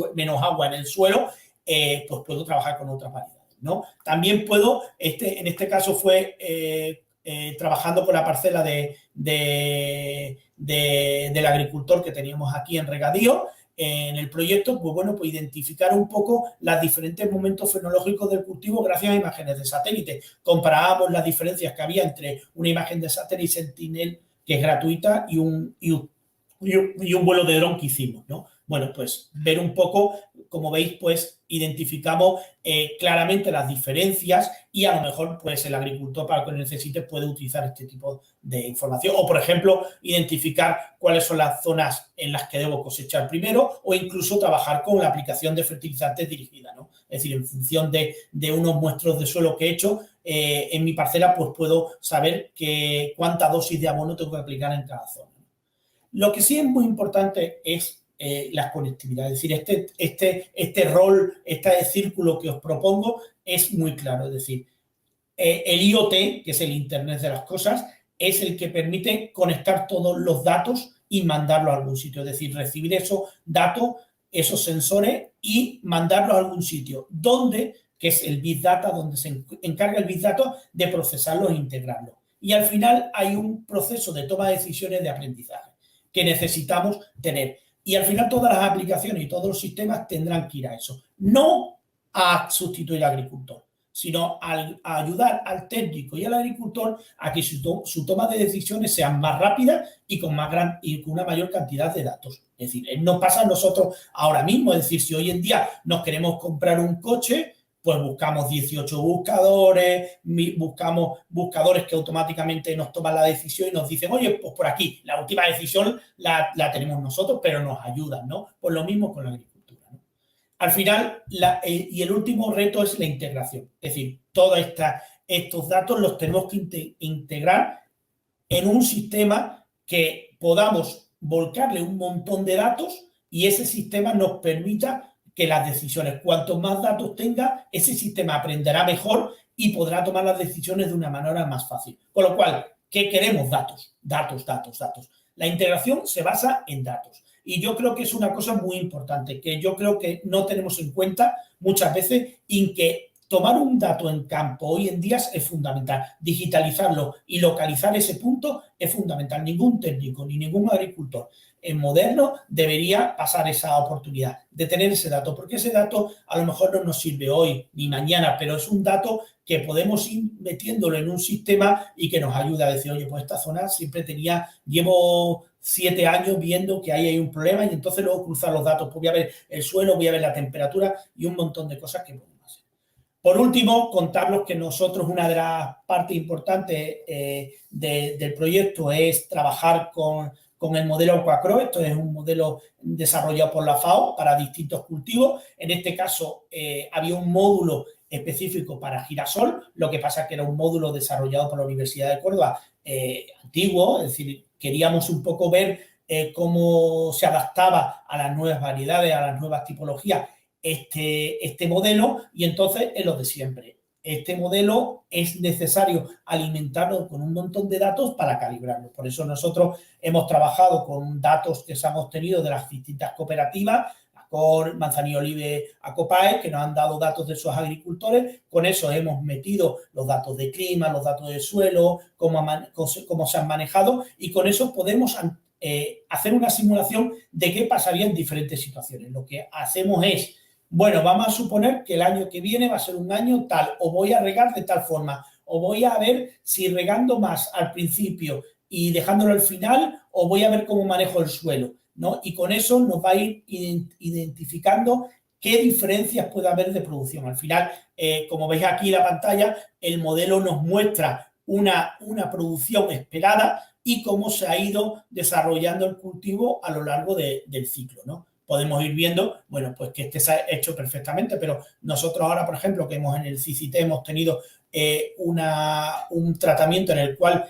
agua en el suelo, pues puedo trabajar con otras variedades, ¿no? También puedo, en este caso fue trabajando con la parcela del agricultor que teníamos aquí en regadío, en el proyecto, pues bueno, pues identificar un poco los diferentes momentos fenológicos del cultivo gracias a imágenes de satélite. Comparábamos las diferencias que había entre una imagen de satélite Sentinel, que es gratuita, y un vuelo de dron que hicimos, ¿no? Bueno, pues ver un poco, como veis, pues identificamos claramente las diferencias y a lo mejor pues el agricultor para lo que necesite puede utilizar este tipo de información. O, por ejemplo, identificar cuáles son las zonas en las que debo cosechar primero o incluso trabajar con la aplicación de fertilizantes dirigida, ¿no? Es decir, en función de unos muestros de suelo que he hecho, en mi parcela pues puedo saber cuánta dosis de abono tengo que aplicar en cada zona. Lo que sí es muy importante es la conectividad, es decir, este rol, este círculo que os propongo es muy claro, es decir, el IoT, que es el Internet de las Cosas, es el que permite conectar todos los datos y mandarlo a algún sitio, es decir, recibir esos datos, esos sensores y mandarlos a algún sitio, que es el Big Data, donde se encarga el Big Data de procesarlos e integrarlos. Y al final hay un proceso de toma de decisiones de aprendizaje que necesitamos tener. Y al final todas las aplicaciones y todos los sistemas tendrán que ir a eso. No a sustituir al agricultor, sino a ayudar al técnico y al agricultor a que su toma de decisiones sean más rápidas y con una mayor cantidad de datos. Es decir, nos pasa a nosotros ahora mismo. Es decir, si hoy en día nos queremos comprar un coche, pues buscamos 18 buscadores, buscamos buscadores que automáticamente nos toman la decisión y nos dicen, oye, pues por aquí, la última decisión la tenemos nosotros, pero nos ayudan, ¿no? Pues lo mismo con la agricultura, ¿no? Al final, y el último reto es la integración. Es decir, todos estos datos los tenemos que integrar en un sistema que podamos volcarle un montón de datos y ese sistema nos permita que las decisiones, cuanto más datos tenga, ese sistema aprenderá mejor y podrá tomar las decisiones de una manera más fácil. Con lo cual, ¿qué queremos? Datos, datos, datos, datos. La integración se basa en datos. Y yo creo que es una cosa muy importante, que yo creo que no tenemos en cuenta muchas veces, en que tomar un dato en campo hoy en día es fundamental. Digitalizarlo y localizar ese punto es fundamental. Ningún técnico ni ningún agricultor moderno debería pasar esa oportunidad de tener ese dato, porque ese dato a lo mejor no nos sirve hoy ni mañana, pero es un dato que podemos ir metiéndolo en un sistema y que nos ayuda a decir, oye, pues esta zona siempre llevo 7 años viendo que ahí hay un problema y entonces luego cruzar los datos, pues voy a ver el suelo, voy a ver la temperatura y un montón de cosas que podemos hacer. Por último, contarles que nosotros una de las partes importantes del proyecto es trabajar con el modelo Aquacro. Esto es un modelo desarrollado por la FAO para distintos cultivos. En este caso, había un módulo específico para girasol, lo que pasa es que era un módulo desarrollado por la Universidad de Córdoba, antiguo, es decir, queríamos un poco ver cómo se adaptaba a las nuevas variedades, a las nuevas tipologías este modelo, y entonces es lo de siempre. Este modelo es necesario alimentarlo con un montón de datos para calibrarlo. Por eso nosotros hemos trabajado con datos que se han obtenido de las distintas cooperativas, Acor, Manzanillo Olive, Acopae, que nos han dado datos de sus agricultores. Con eso hemos metido los datos de clima, los datos de suelo, cómo se han manejado, y con eso podemos hacer una simulación de qué pasaría en diferentes situaciones. Lo que hacemos es, bueno, vamos a suponer que el año que viene va a ser un año tal, o voy a regar de tal forma, o voy a ver si regando más al principio y dejándolo al final, o voy a ver cómo manejo el suelo, ¿no? Y con eso nos va a ir identificando qué diferencias puede haber de producción. Al final, como veis aquí en la pantalla, el modelo nos muestra una producción esperada y cómo se ha ido desarrollando el cultivo a lo largo del ciclo, ¿no? Podemos ir viendo, bueno, pues que se ha hecho perfectamente, pero nosotros ahora, por ejemplo, que en el CICIT hemos tenido un tratamiento en el cual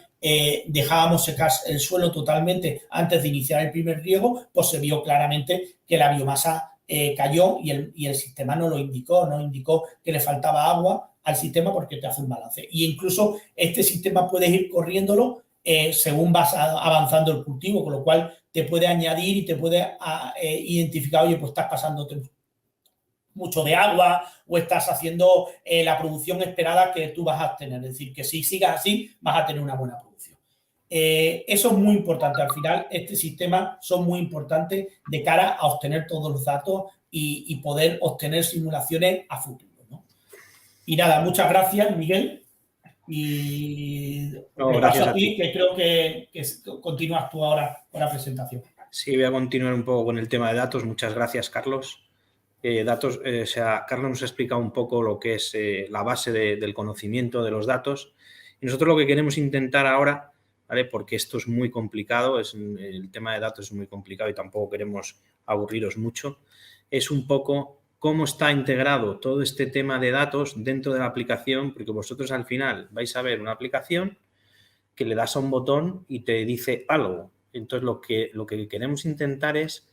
dejábamos secar el suelo totalmente antes de iniciar el primer riego, pues se vio claramente que la biomasa cayó y el sistema no lo indicó, no indicó que le faltaba agua al sistema porque te hace un balance. Y incluso este sistema puedes ir corriéndolo según vas avanzando el cultivo, con lo cual te puede añadir y te puede identificar, oye, pues estás pasándote mucho de agua o estás haciendo la producción esperada que tú vas a tener. Es decir, que si sigas así, vas a tener una buena producción. Eso es muy importante. Al final, este sistema son muy importantes de cara a obtener todos los datos y poder obtener simulaciones a futuro, ¿no? Y nada, muchas gracias, Miguel. Y gracias a ti, que creo que continúas tú ahora con la presentación. Sí, voy a continuar un poco con el tema de datos. Muchas gracias, Carlos. Carlos nos ha explicado un poco lo que es la base del conocimiento de los datos. Y nosotros lo que queremos intentar ahora, ¿vale? Porque esto es muy complicado, el tema de datos es muy complicado y tampoco queremos aburriros mucho, es un poco cómo está integrado todo este tema de datos dentro de la aplicación, porque vosotros al final vais a ver una aplicación que le das a un botón y te dice algo. Entonces, lo que queremos intentar es,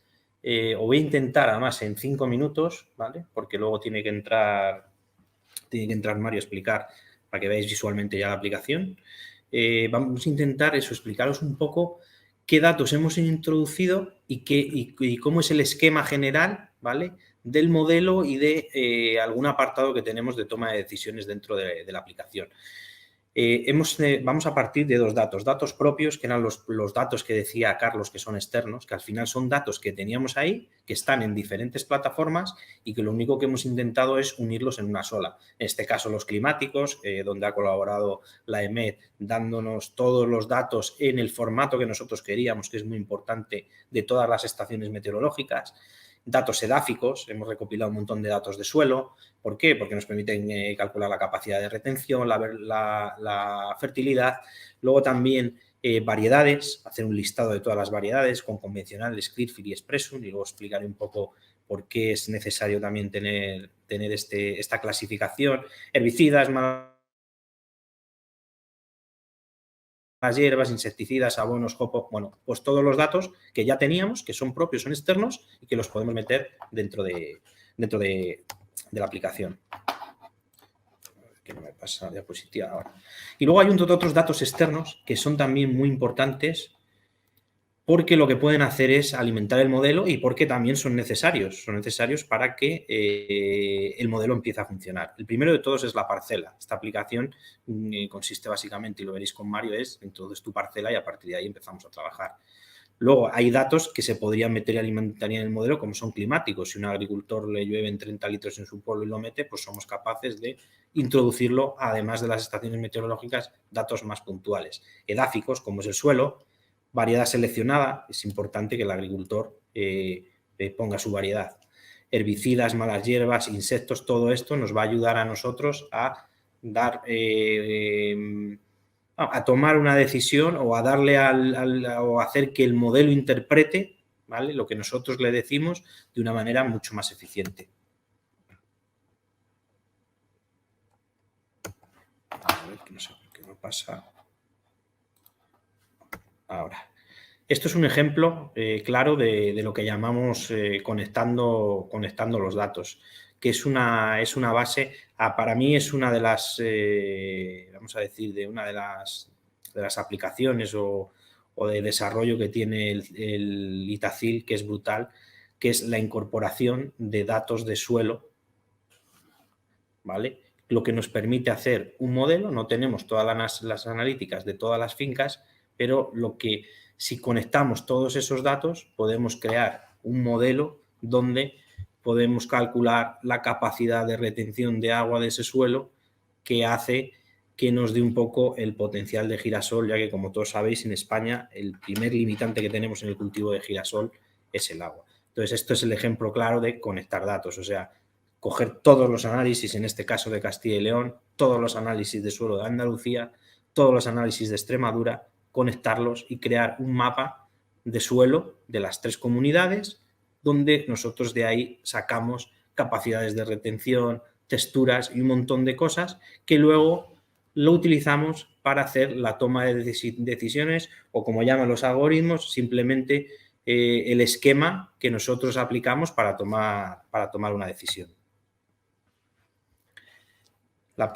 o voy a intentar además en 5 minutos, ¿vale? Porque luego tiene que entrar Mario a explicar para que veáis visualmente ya la aplicación. Vamos a intentar eso, explicaros un poco qué datos hemos introducido y cómo es el esquema general, ¿vale? Del modelo y de algún apartado que tenemos de toma de decisiones dentro de la aplicación. Vamos a partir de dos datos propios, que eran los datos que decía Carlos que son externos, que al final son datos que teníamos ahí, que están en diferentes plataformas y que lo único que hemos intentado es unirlos en una sola. En este caso los climáticos, donde ha colaborado la EMET dándonos todos los datos en el formato que nosotros queríamos, que es muy importante, de todas las estaciones meteorológicas. Datos edáficos, hemos recopilado un montón de datos de suelo. ¿Por qué? Porque nos permiten calcular la capacidad de retención, la fertilidad. Luego también variedades, hacer un listado de todas las variedades con convencionales, Clearfield y Expressum, y luego explicaré un poco por qué es necesario también tener esta clasificación. Herbicidas, las hierbas, insecticidas, abonos, jopo, bueno, pues todos los datos que ya teníamos, que son propios, son externos y que los podemos meter dentro de la aplicación. Que no me pasa la diapositiva ahora. Y luego hay otros datos externos que son también muy importantes porque lo que pueden hacer es alimentar el modelo y porque también son necesarios para que el modelo empiece a funcionar. El primero de todos es la parcela. Esta aplicación consiste básicamente, y lo veréis con Mario, es introduces tu parcela y a partir de ahí empezamos a trabajar. Luego, hay datos que se podrían meter y alimentar en el modelo, como son climáticos. Si un agricultor le llueven 30 litros en su pueblo y lo mete, pues somos capaces de introducirlo, además de las estaciones meteorológicas, datos más puntuales. Edáficos, como es el suelo, variedad seleccionada, es importante que el agricultor ponga su variedad. Herbicidas, malas hierbas, insectos, todo esto nos va a ayudar a nosotros a dar... a tomar una decisión o a darle o hacer que el modelo interprete, ¿vale?, lo que nosotros le decimos de una manera mucho más eficiente. A ver, que no sé por qué no pasa. Ahora. Esto es un ejemplo claro de lo que llamamos conectando los datos, que es una base, para mí es una de las, vamos a decir, de una de las aplicaciones o de desarrollo que tiene el Itacil, que es brutal, que es la incorporación de datos de suelo, ¿vale? Lo que nos permite hacer un modelo, no tenemos todas las analíticas de todas las fincas, pero si conectamos todos esos datos, podemos crear un modelo donde podemos calcular la capacidad de retención de agua de ese suelo, que hace que nos dé un poco el potencial de girasol, ya que, como todos sabéis, en España el primer limitante que tenemos en el cultivo de girasol es el agua. Entonces, esto es el ejemplo claro de conectar datos, o sea, coger todos los análisis, en este caso de Castilla y León, todos los análisis de suelo de Andalucía, todos los análisis de Extremadura, conectarlos y crear un mapa de suelo de las 3 comunidades, donde nosotros de ahí sacamos capacidades de retención, texturas y un montón de cosas que luego lo utilizamos para hacer la toma de decisiones, o como llaman los algoritmos, simplemente el esquema que nosotros aplicamos para tomar una decisión. La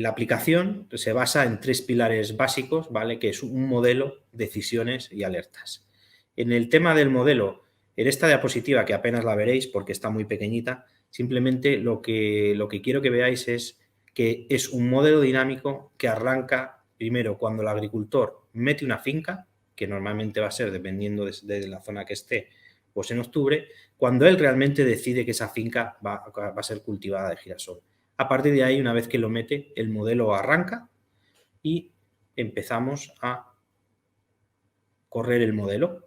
aplicación se basa en 3 pilares básicos, ¿vale?, que es un modelo, decisiones y alertas. En el tema del modelo, en esta diapositiva, que apenas la veréis porque está muy pequeñita, simplemente lo que quiero que veáis es que es un modelo dinámico que arranca primero cuando el agricultor mete una finca, que normalmente va a ser, dependiendo de la zona que esté, pues en octubre, cuando él realmente decide que esa finca va a ser cultivada de girasol. A partir de ahí, una vez que lo mete, el modelo arranca y empezamos a correr el modelo.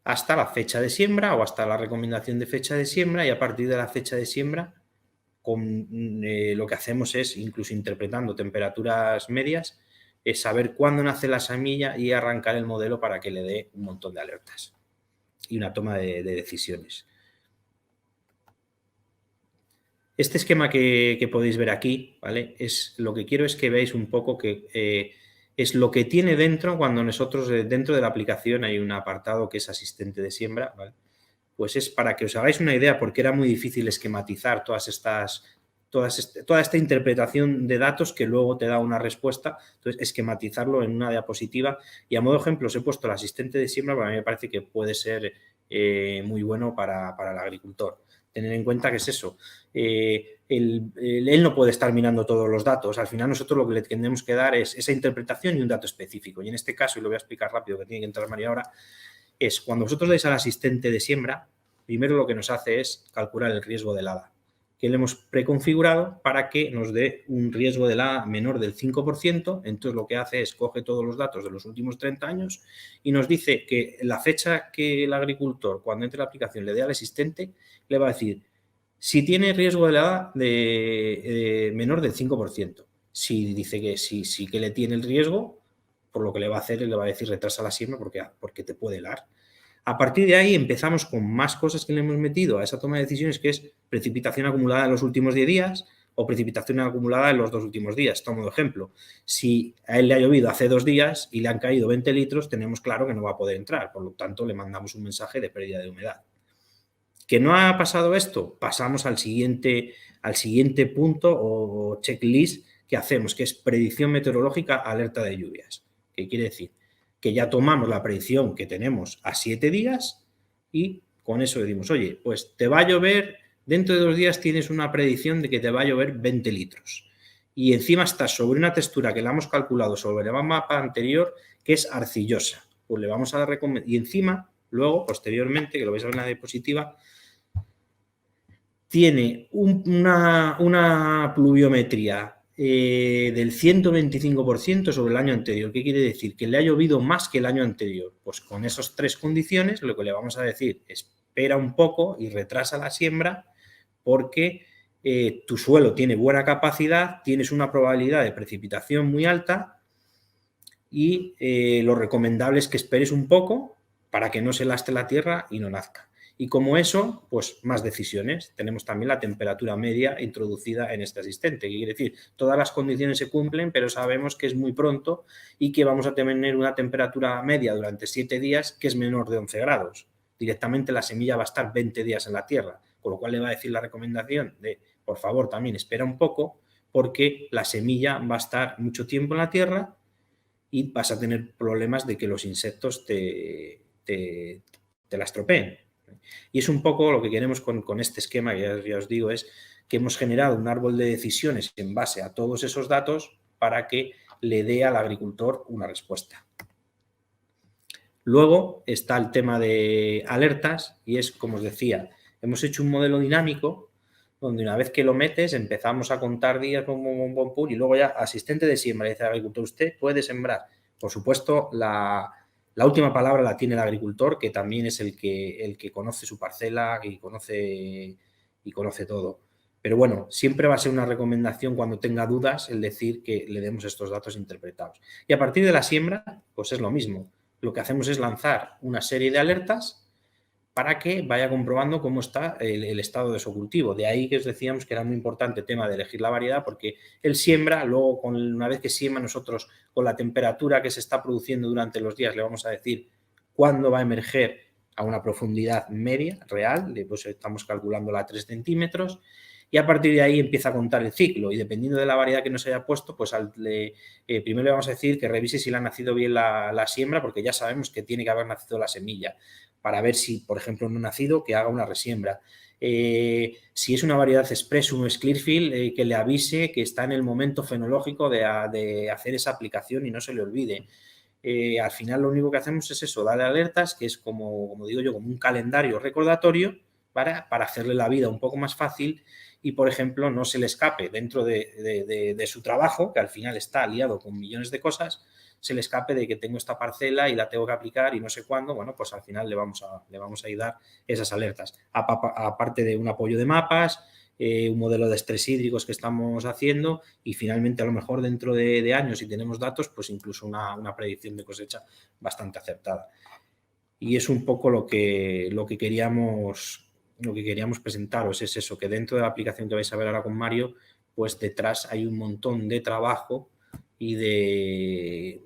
hasta la fecha de siembra o hasta la recomendación de fecha de siembra, y a partir de la fecha de siembra lo que hacemos es, incluso interpretando temperaturas medias, es saber cuándo nace la semilla y arrancar el modelo para que le dé un montón de alertas y una toma de decisiones. Este esquema que podéis ver aquí, ¿vale? Lo que quiero es que veáis un poco que es lo que tiene dentro cuando nosotros, dentro de la aplicación hay un apartado que es asistente de siembra, ¿vale? Pues es para que os hagáis una idea, porque era muy difícil esquematizar toda esta interpretación de datos que luego te da una respuesta. Entonces, esquematizarlo en una diapositiva. Y a modo de ejemplo os he puesto el asistente de siembra, porque a mí me parece que puede ser muy bueno para el agricultor. Tener en cuenta que es eso. Él no puede estar mirando todos los datos. Al final nosotros lo que le tenemos que dar es esa interpretación y un dato específico. Y en este caso, y lo voy a explicar rápido, que tiene que entrar María ahora, es cuando vosotros dais al asistente de siembra, primero lo que nos hace es calcular el riesgo de helada, que le hemos preconfigurado para que nos dé un riesgo de helada menor del 5%. Entonces lo que hace es coge todos los datos de los últimos 30 años y nos dice que la fecha que el agricultor, cuando entre la aplicación, le dé al asistente, le va a decir si tiene riesgo de helada menor del 5%. Si dice que sí que le tiene el riesgo, por lo que le va a hacer, le va a decir retrasa la siembra porque te puede helar. A partir de ahí empezamos con más cosas que le hemos metido a esa toma de decisiones, que es precipitación acumulada en los últimos 10 días o precipitación acumulada en los 2 últimos días. Tomo de ejemplo, si a él le ha llovido hace 2 días y le han caído 20 litros, tenemos claro que no va a poder entrar, por lo tanto le mandamos un mensaje de pérdida de humedad. ¿Que no ha pasado esto? Pasamos al siguiente punto o checklist que hacemos, que es predicción meteorológica, alerta de lluvias. ¿Qué quiere decir? Que ya tomamos la predicción que tenemos a 7 días y con eso decimos, oye, pues te va a llover, dentro de 2 días tienes una predicción de que te va a llover 20 litros. Y encima estás sobre una textura que la hemos calculado sobre el mapa anterior, que es arcillosa. Pues le vamos a dar recomendación. Y encima, luego, posteriormente, que lo vais a ver en la diapositiva, tiene una pluviometría del 125% sobre el año anterior. ¿Qué quiere decir? Que le ha llovido más que el año anterior. Pues con esas 3 condiciones lo que le vamos a decir, espera un poco y retrasa la siembra porque tu suelo tiene buena capacidad, tienes una probabilidad de precipitación muy alta y lo recomendable es que esperes un poco para que no se laste la tierra y no nazca. Y como eso, pues más decisiones. Tenemos también la temperatura media introducida en este asistente. ¿Qué quiere decir? Todas las condiciones se cumplen, pero sabemos que es muy pronto y que vamos a tener una temperatura media durante 7 días que es menor de 11 grados. Directamente la semilla va a estar 20 días en la tierra, con lo cual le va a decir la recomendación de, por favor, también espera un poco, porque la semilla va a estar mucho tiempo en la tierra y vas a tener problemas de que los insectos te la estropeen. Y es un poco lo que queremos con este esquema, que ya os digo, es que hemos generado un árbol de decisiones en base a todos esos datos para que le dé al agricultor una respuesta. Luego está el tema de alertas y es, como os decía, hemos hecho un modelo dinámico donde una vez que lo metes empezamos a contar días y luego ya asistente de siembra, dice el agricultor, usted puede sembrar. Por supuesto, la última palabra la tiene el agricultor, que también es el que conoce su parcela y conoce todo. Pero bueno, siempre va a ser una recomendación cuando tenga dudas el decir que le demos estos datos interpretados. Y a partir de la siembra, pues es lo mismo. Lo que hacemos es lanzar una serie de alertas para que vaya comprobando cómo está el estado de su cultivo. De ahí que os decíamos que era muy importante el tema de elegir la variedad, porque él siembra, luego una vez que siembra nosotros con la temperatura que se está produciendo durante los días le vamos a decir cuándo va a emerger a una profundidad media, real, pues estamos calculándola a 3 centímetros, y a partir de ahí empieza a contar el ciclo y dependiendo de la variedad que nos haya puesto, pues primero le vamos a decir que revise si le ha nacido bien la siembra, porque ya sabemos que tiene que haber nacido la semilla, para ver si, por ejemplo, no ha nacido, que haga una resiembra. Si es una variedad Expressum o Clearfield, que le avise que está en el momento fenológico de hacer esa aplicación y no se le olvide. Al final lo único que hacemos es eso, darle alertas, que es como digo yo, como un calendario recordatorio para hacerle la vida un poco más fácil y, por ejemplo, no se le escape dentro de su trabajo, que al final está liado con millones de cosas, se le escape de que tengo esta parcela y la tengo que aplicar y no sé cuándo, bueno, pues al final le vamos a ayudar esas alertas. Aparte de un apoyo de mapas, un modelo de estrés hídricos que estamos haciendo y finalmente a lo mejor dentro de años, si tenemos datos, pues incluso una predicción de cosecha bastante acertada. Y es un poco lo que queríamos presentaros, es eso, que dentro de la aplicación que vais a ver ahora con Mario, pues detrás hay un montón de trabajo y de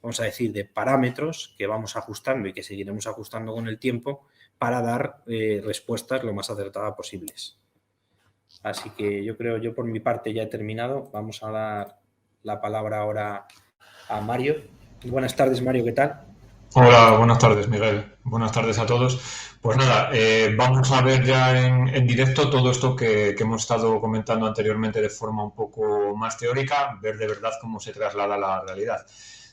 vamos a decir, de parámetros que vamos ajustando y que seguiremos ajustando con el tiempo para dar respuestas lo más acertadas posibles. Así que yo por mi parte ya he terminado. Vamos a dar la palabra ahora a Mario. Buenas tardes, Mario, ¿qué tal? Hola, buenas tardes, Miguel. Buenas tardes a todos. Pues nada, vamos a ver ya en directo todo esto que hemos estado comentando anteriormente de forma un poco más teórica, ver de verdad cómo se traslada a la realidad.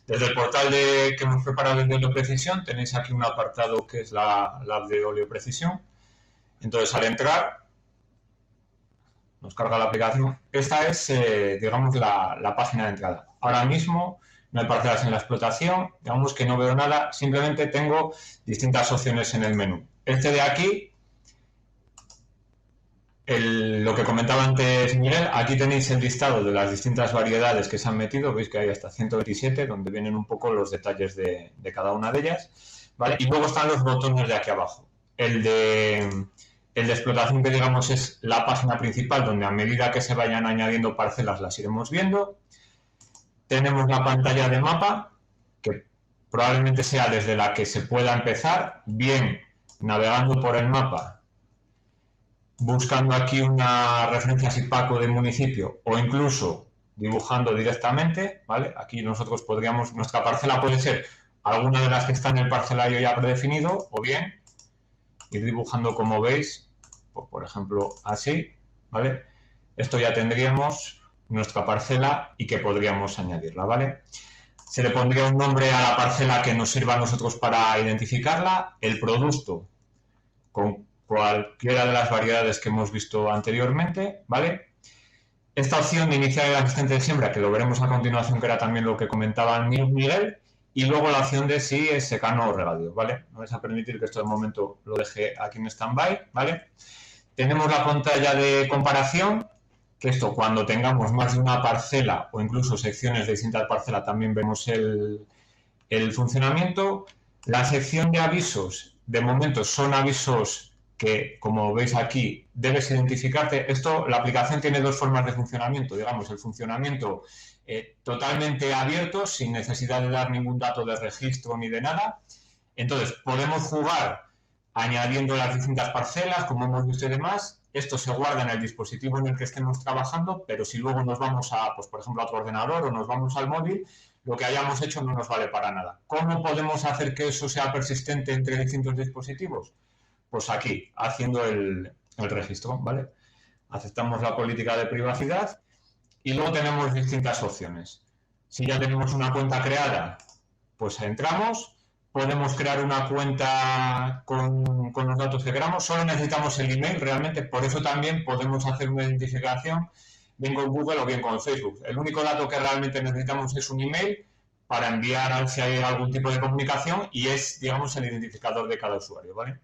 Desde el portal que hemos preparado de Oleoprecisión tenéis aquí un apartado que es la app de Oleoprecisión. Entonces, al entrar, nos carga la aplicación. Esta es, digamos, la página de entrada. Ahora mismo no hay parcelas en la explotación, digamos que no veo nada, simplemente tengo distintas opciones en el menú. Este de aquí, lo que comentaba antes Miguel, aquí tenéis el listado de las distintas variedades que se han metido, veis que hay hasta 127, donde vienen un poco los detalles de cada una de ellas, ¿vale? Y luego están los botones de aquí abajo. El de explotación, que digamos es la página principal, donde a medida que se vayan añadiendo parcelas las iremos viendo. Tenemos la pantalla de mapa, que probablemente sea desde la que se pueda empezar, bien navegando por el mapa, buscando aquí una referencia SIPACO de municipio o incluso dibujando directamente, ¿vale? Aquí nosotros podríamos, nuestra parcela puede ser alguna de las que está en el parcelario ya predefinido o bien ir dibujando como veis, por ejemplo así, ¿vale? Esto ya tendríamos nuestra parcela y que podríamos añadirla, ¿vale? Se le pondría un nombre a la parcela que nos sirva a nosotros para identificarla, el producto con cualquiera de las variedades que hemos visto anteriormente, ¿vale? Esta opción de iniciar el asistente de siembra, que lo veremos a continuación, que era también lo que comentaba Miguel, y luego la opción de si es secano o regadío, ¿vale? No vais a permitir que esto de momento lo deje aquí en stand-by, ¿vale? Tenemos la pantalla de comparación, que esto cuando tengamos más de una parcela o incluso secciones de distintas parcelas también vemos el funcionamiento. La sección de avisos, de momento son avisos que, como veis aquí, debes identificarte. Esto, la aplicación tiene dos formas de funcionamiento, digamos, el funcionamiento totalmente abierto, sin necesidad de dar ningún dato de registro ni de nada. Entonces, podemos jugar añadiendo las distintas parcelas, como hemos visto y demás. Esto se guarda en el dispositivo en el que estemos trabajando, pero si luego nos vamos a, pues, por ejemplo, a otro ordenador o nos vamos al móvil, lo que hayamos hecho no nos vale para nada. ¿Cómo podemos hacer que eso sea persistente entre distintos dispositivos? Pues aquí, haciendo el registro, ¿vale? Aceptamos la política de privacidad y luego tenemos distintas opciones. Si ya tenemos una cuenta creada, pues entramos. Podemos crear una cuenta con los datos que queramos. Solo necesitamos el email realmente, por eso también podemos hacer una identificación bien con Google o bien con Facebook. El único dato que realmente necesitamos es un email para enviar si hay algún tipo de comunicación y es, digamos, el identificador de cada usuario, ¿vale?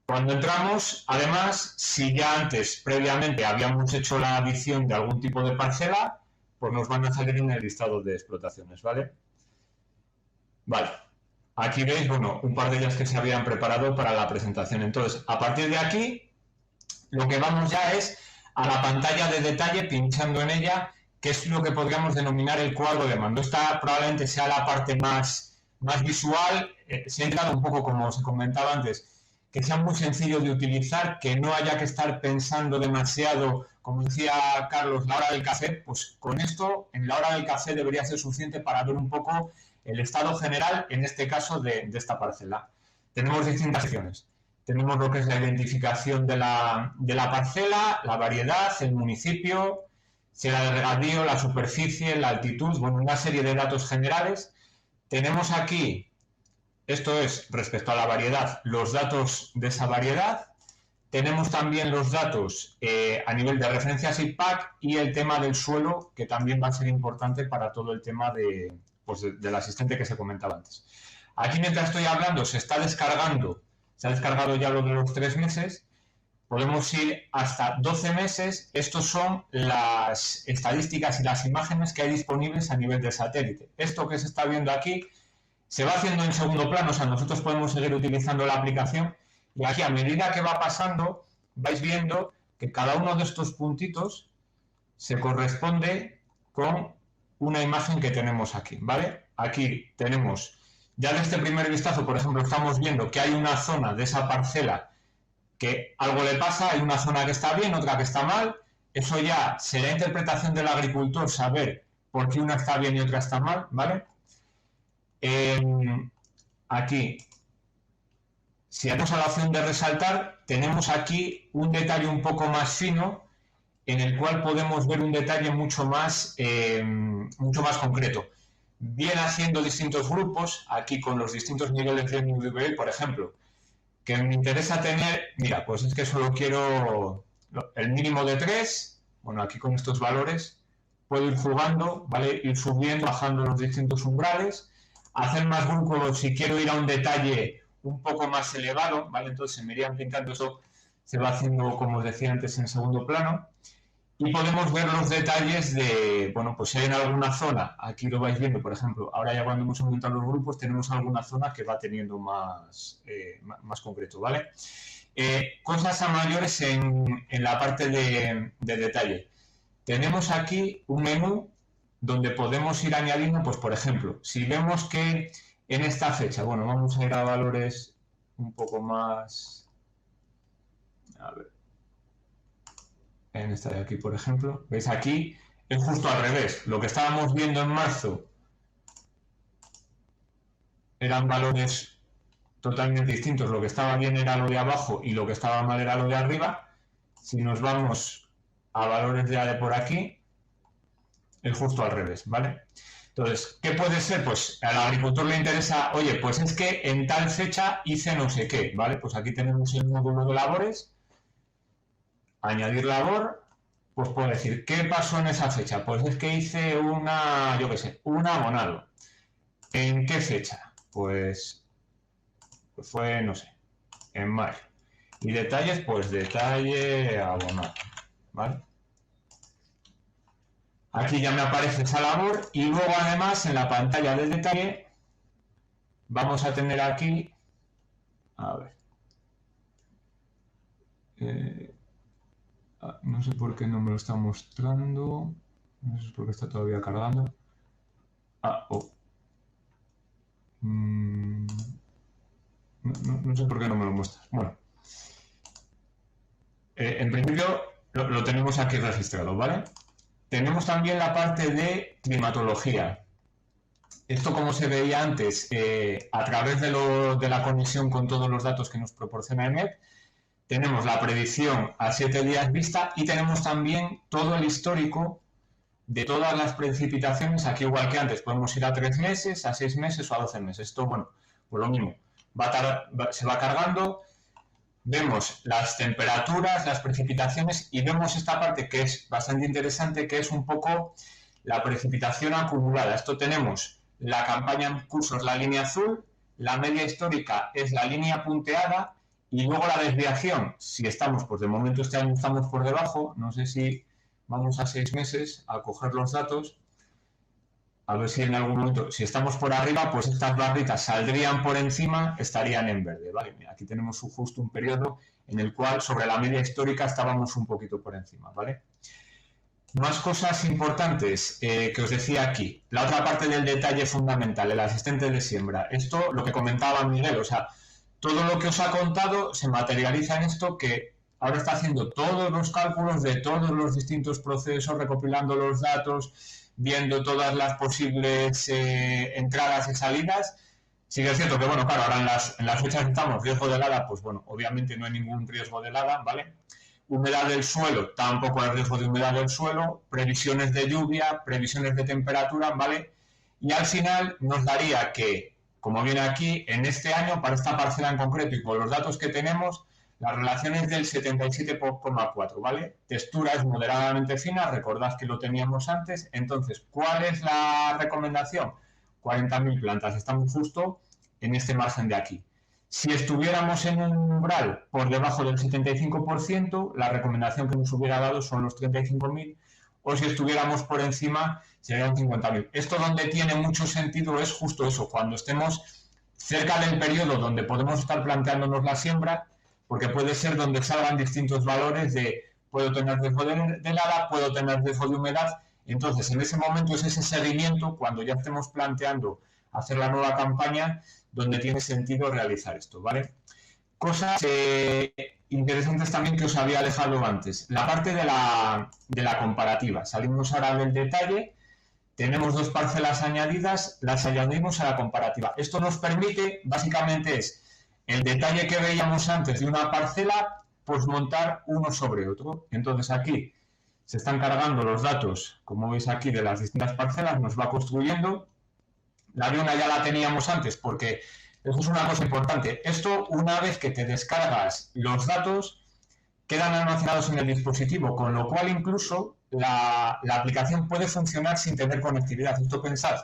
Cuando entramos, además, si ya antes, previamente, habíamos hecho la adición de algún tipo de parcela, pues nos van a salir en el listado de explotaciones, ¿vale? Vale. Aquí veis, bueno, un par de ellas que se habían preparado para la presentación. Entonces, a partir de aquí, lo que vamos ya es a la pantalla de detalle, pinchando en ella, que es lo que podríamos denominar el cuadro de mando. Esta probablemente sea la parte más visual. Se ha entrado un poco, como os comentaba antes, que sea muy sencillo de utilizar, que no haya que estar pensando demasiado, como decía Carlos, la hora del café. Pues con esto, en la hora del café debería ser suficiente para ver un poco el estado general, en este caso, de esta parcela. Tenemos distintas secciones. Tenemos lo que es la identificación de la parcela, la variedad, el municipio, si era de regadío, la superficie, la altitud, bueno, una serie de datos generales. Tenemos aquí, esto es respecto a la variedad, los datos de esa variedad. Tenemos también los datos a nivel de referencias IPAC y el tema del suelo, que también va a ser importante para todo el tema del asistente que se comentaba antes. Aquí, mientras estoy hablando, se ha descargado ya lo de los 3 meses. Podemos ir hasta 12 meses. Estos son las estadísticas y las imágenes que hay disponibles a nivel de satélite. Esto que se está viendo aquí se va haciendo en segundo plano, o sea, nosotros podemos seguir utilizando la aplicación y aquí a medida que va pasando vais viendo que cada uno de estos puntitos se corresponde con una imagen que tenemos aquí, ¿vale? Aquí tenemos, ya de este primer vistazo, por ejemplo, estamos viendo que hay una zona de esa parcela que algo le pasa, hay una zona que está bien, otra que está mal. Eso ya será interpretación del agricultor saber por qué una está bien y otra está mal, ¿vale? Aquí, si hacemos a la opción de resaltar, tenemos aquí un detalle un poco más fino en el cual podemos ver un detalle mucho más concreto. Bien haciendo distintos grupos, aquí con los distintos niveles de nivel, por ejemplo, que me interesa tener, mira, pues es que solo quiero el mínimo de 3, bueno, aquí con estos valores puedo ir jugando, ¿vale? Ir subiendo, bajando los distintos umbrales, hacer más grupos si quiero ir a un detalle un poco más elevado, ¿vale? Entonces se me irían pintando, eso se va haciendo, como os decía antes, en segundo plano. Y podemos ver los detalles de, bueno, pues si hay en alguna zona, aquí lo vais viendo, por ejemplo, ahora ya cuando hemos aumentado los grupos tenemos alguna zona que va teniendo más concreto, ¿vale? Cosas a mayores en la parte de detalle. Tenemos aquí un menú donde podemos ir añadiendo, pues por ejemplo, si vemos que en esta fecha, bueno, vamos a ir a valores un poco más, a ver, en esta de aquí, por ejemplo, veis aquí, es justo al revés, lo que estábamos viendo en marzo eran valores totalmente distintos, lo que estaba bien era lo de abajo y lo que estaba mal era lo de arriba. Si nos vamos a valores de por aquí, es justo al revés, ¿vale? Entonces, ¿qué puede ser? Pues al agricultor le interesa, oye, pues es que en tal fecha hice no sé qué, ¿vale? Pues aquí tenemos el módulo de labores, añadir labor, pues puedo decir, ¿qué pasó en esa fecha? Pues es que hice una, yo qué sé, un abonado. ¿En qué fecha? Pues fue, no sé, en mayo. Y detalles, pues detalle abonado, ¿vale? Aquí ya me aparece esa labor y luego además en la pantalla del detalle vamos a tener aquí, a ver, no sé por qué no me lo está mostrando, no sé por qué está todavía cargando. No sé por qué no me lo muestras. Bueno, en principio lo tenemos aquí registrado, ¿vale? Tenemos también la parte de climatología. Esto, como se veía antes, a través de la conexión con todos los datos que nos proporciona EMET, tenemos la predicción a 7 días vista y tenemos también todo el histórico de todas las precipitaciones. Aquí, igual que antes, podemos ir a 3 meses, a 6 meses o a 12 meses. Esto, bueno, pues lo mismo. Se va cargando. Vemos las temperaturas, las precipitaciones y vemos esta parte que es bastante interesante, que es un poco la precipitación acumulada. Esto tenemos la campaña en curso, es la línea azul, la media histórica es la línea punteada y luego la desviación, si estamos, pues de momento este año estamos por debajo, no sé si vamos a 6 meses a coger los datos, a ver si en algún momento, si estamos por arriba, pues estas barritas saldrían por encima, estarían en verde, ¿vale? Mira, aquí tenemos justo un periodo en el cual sobre la media histórica estábamos un poquito por encima, ¿vale? Más cosas importantes que os decía aquí. La otra parte del detalle fundamental, el asistente de siembra. Esto, lo que comentaba Miguel, o sea, todo lo que os ha contado se materializa en esto que ahora está haciendo todos los cálculos de todos los distintos procesos, recopilando los datos, viendo todas las posibles entradas y salidas. Sí que es cierto que, bueno, claro, ahora en las fechas que estamos, riesgo de helada, pues bueno, obviamente no hay ningún riesgo de helada, ¿vale? Humedad del suelo, tampoco hay riesgo de humedad del suelo, previsiones de lluvia, previsiones de temperatura, ¿vale? Y al final nos daría que, como viene aquí, en este año, para esta parcela en concreto y con los datos que tenemos, La relación es del 77,4, ¿vale? Textura es moderadamente fina, recordad que lo teníamos antes. Entonces, ¿cuál es la recomendación? 40.000 plantas, estamos justo en este margen de aquí. Si estuviéramos en un umbral por debajo del 75%, la recomendación que nos hubiera dado son los 35.000, o si estuviéramos por encima serían 50.000. Esto donde tiene mucho sentido es justo eso, cuando estemos cerca del periodo donde podemos estar planteándonos la siembra, porque puede ser donde salgan distintos valores de puedo tener riesgo de helada, puedo tener riesgo de humedad. Entonces, en ese momento es ese seguimiento, cuando ya estemos planteando hacer la nueva campaña, donde tiene sentido realizar esto, ¿vale? Cosas interesantes también que os había dejado antes. La parte de la comparativa. Salimos ahora del detalle. Tenemos 2 parcelas añadidas, las añadimos a la comparativa. Esto nos permite, básicamente es el detalle que veíamos antes de una parcela, pues montar uno sobre otro. Entonces aquí se están cargando los datos, como veis aquí, de las distintas parcelas, nos va construyendo. La de una ya la teníamos antes porque eso es una cosa importante. Esto, una vez que te descargas los datos, quedan almacenados en el dispositivo, con lo cual incluso la aplicación puede funcionar sin tener conectividad. Esto pensad,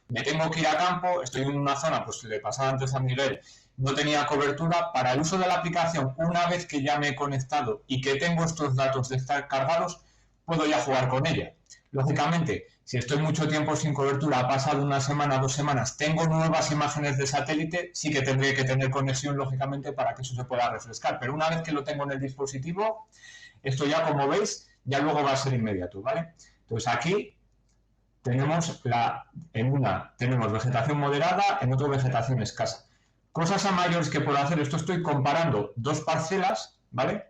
me tengo que ir a campo, estoy en una zona, pues le pasaba antes a Miguel, no tenía cobertura. Para el uso de la aplicación, una vez que ya me he conectado y que tengo estos datos de estar cargados, puedo ya jugar con ella. Lógicamente, si estoy mucho tiempo sin cobertura, ha pasado una semana, 2 semanas, tengo nuevas imágenes de satélite, sí que tendré que tener conexión, lógicamente, para que eso se pueda refrescar. Pero una vez que lo tengo en el dispositivo, esto ya, como veis, ya luego va a ser inmediato, ¿vale? Entonces aquí tenemos en una tenemos vegetación moderada, en otra vegetación escasa. Cosas a mayores que puedo hacer, esto estoy comparando 2 parcelas, ¿vale?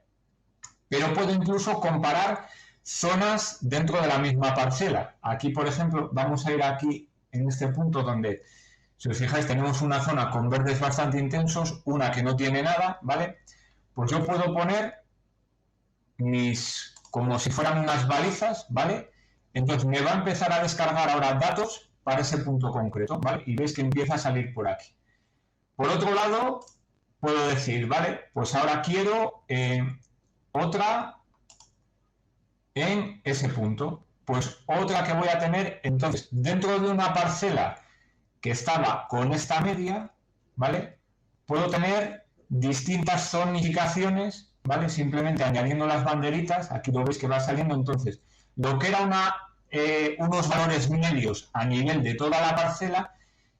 Pero puedo incluso comparar zonas dentro de la misma parcela. Aquí, por ejemplo, vamos a ir aquí en este punto donde, si os fijáis, tenemos una zona con verdes bastante intensos, una que no tiene nada, ¿vale? Pues yo puedo poner como si fueran unas balizas, ¿vale? Entonces me va a empezar a descargar ahora datos para ese punto concreto, ¿vale? Y veis que empieza a salir por aquí. Por otro lado, puedo decir, ¿vale? Pues ahora quiero otra en ese punto, pues otra que voy a tener. Entonces, dentro de una parcela que estaba con esta media, ¿vale? Puedo tener distintas zonificaciones, ¿vale? Simplemente añadiendo las banderitas, aquí lo veis que va saliendo. Entonces, lo que era unos valores medios a nivel de toda la parcela,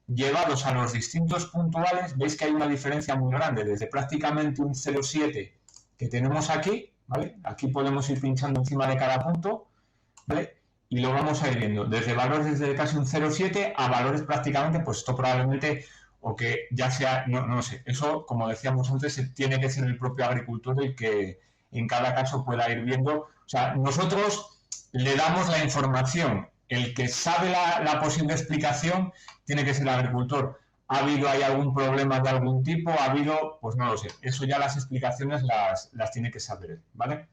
llevados a los distintos puntuales, veis que hay una diferencia muy grande, desde prácticamente un 0,7 que tenemos aquí, ¿vale? Aquí podemos ir pinchando encima de cada punto, ¿vale? Y lo vamos a ir viendo, desde valores desde casi un 0,7 a valores prácticamente, pues esto probablemente, o que ya sea, no sé, eso, como decíamos antes, tiene que ser el propio agricultor el que en cada caso pueda ir viendo. O sea, nosotros le damos la información, el que sabe la posible explicación tiene que ser el agricultor. ¿Ha habido ahí algún problema de algún tipo? ¿Ha habido? Pues no lo sé. Eso ya las explicaciones las tiene que saber, ¿vale?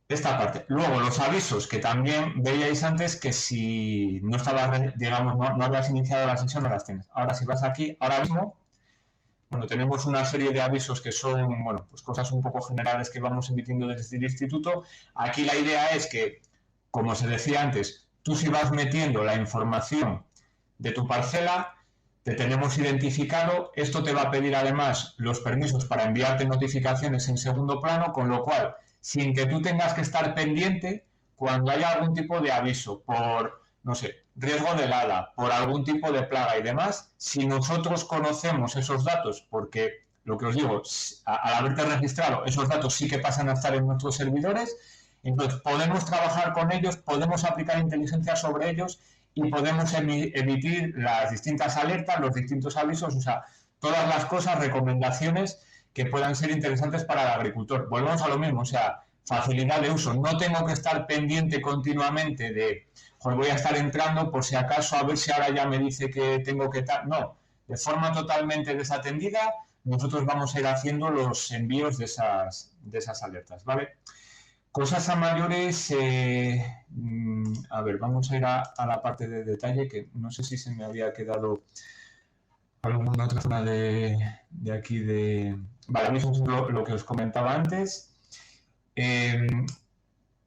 Esta parte. Luego, los avisos, que también veíais antes que si no estabas, digamos, no habías iniciado la sesión, no las tienes. Ahora, si vas aquí, ahora mismo, bueno, tenemos una serie de avisos que son, bueno, pues cosas un poco generales que vamos emitiendo desde el instituto. Aquí la idea es que, como se decía antes, tú si vas metiendo la información de tu parcela, te tenemos identificado, esto te va a pedir además los permisos para enviarte notificaciones en segundo plano, con lo cual, sin que tú tengas que estar pendiente, cuando haya algún tipo de aviso por, no sé, riesgo de helada, por algún tipo de plaga y demás, si nosotros conocemos esos datos, porque lo que os digo, al haberte registrado, esos datos sí que pasan a estar en nuestros servidores, entonces podemos trabajar con ellos, podemos aplicar inteligencia sobre ellos y podemos emitir las distintas alertas, los distintos avisos, o sea, todas las cosas, recomendaciones que puedan ser interesantes para el agricultor. Volvemos a lo mismo, o sea, facilidad de uso. No tengo que estar pendiente continuamente de, joder, voy a estar entrando por si acaso, a ver si ahora ya me dice que tengo que tal. No, de forma totalmente desatendida, nosotros vamos a ir haciendo los envíos de esas alertas, ¿vale? Cosas a mayores, a ver, vamos a ir a la parte de detalle, que no sé si se me había quedado alguna otra zona de aquí de... Vale, eso es lo que os comentaba antes.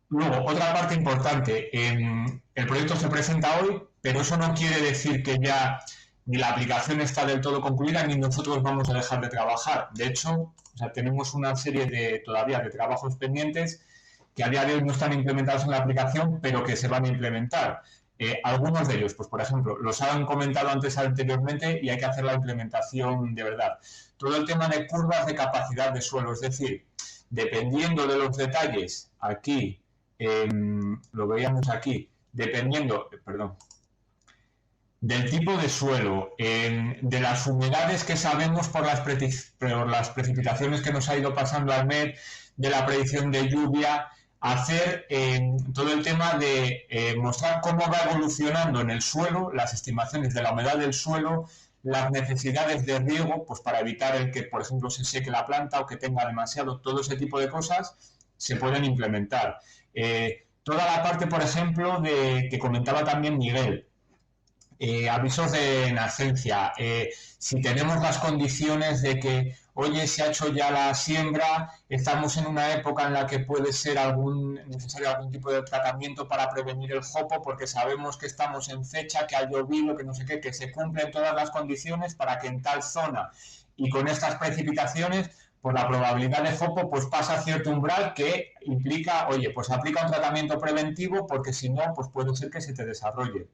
Luego, otra parte importante, el proyecto se presenta hoy, pero eso no quiere decir que ya ni la aplicación está del todo concluida ni nosotros vamos a dejar de trabajar. De hecho, o sea, tenemos una serie todavía de trabajos pendientes que a día de hoy no están implementados en la aplicación, pero que se van a implementar. Algunos de ellos, pues por ejemplo, los han comentado anteriormente y hay que hacer la implementación de verdad. Todo el tema de curvas de capacidad de suelo, es decir, dependiendo de los detalles, aquí, lo veíamos aquí, dependiendo, del tipo de suelo, de las humedades que sabemos por las precipitaciones que nos ha ido pasando al mes, de la predicción de lluvia, hacer todo el tema de mostrar cómo va evolucionando en el suelo, las estimaciones de la humedad del suelo, las necesidades de riego, pues para evitar el que, por ejemplo, se seque la planta o que tenga demasiado, todo ese tipo de cosas se pueden implementar. Toda la parte, por ejemplo, que comentaba también Miguel, avisos de emergencia, si tenemos las condiciones de que, oye, se ha hecho ya la siembra, estamos en una época en la que puede ser necesario algún tipo de tratamiento para prevenir el jopo, porque sabemos que estamos en fecha, que ha llovido, que no sé qué, que se cumplen todas las condiciones para que en tal zona y con estas precipitaciones, pues la probabilidad de jopo pues pasa a cierto umbral que implica, oye, pues aplica un tratamiento preventivo porque si no, pues puede ser que se te desarrolle.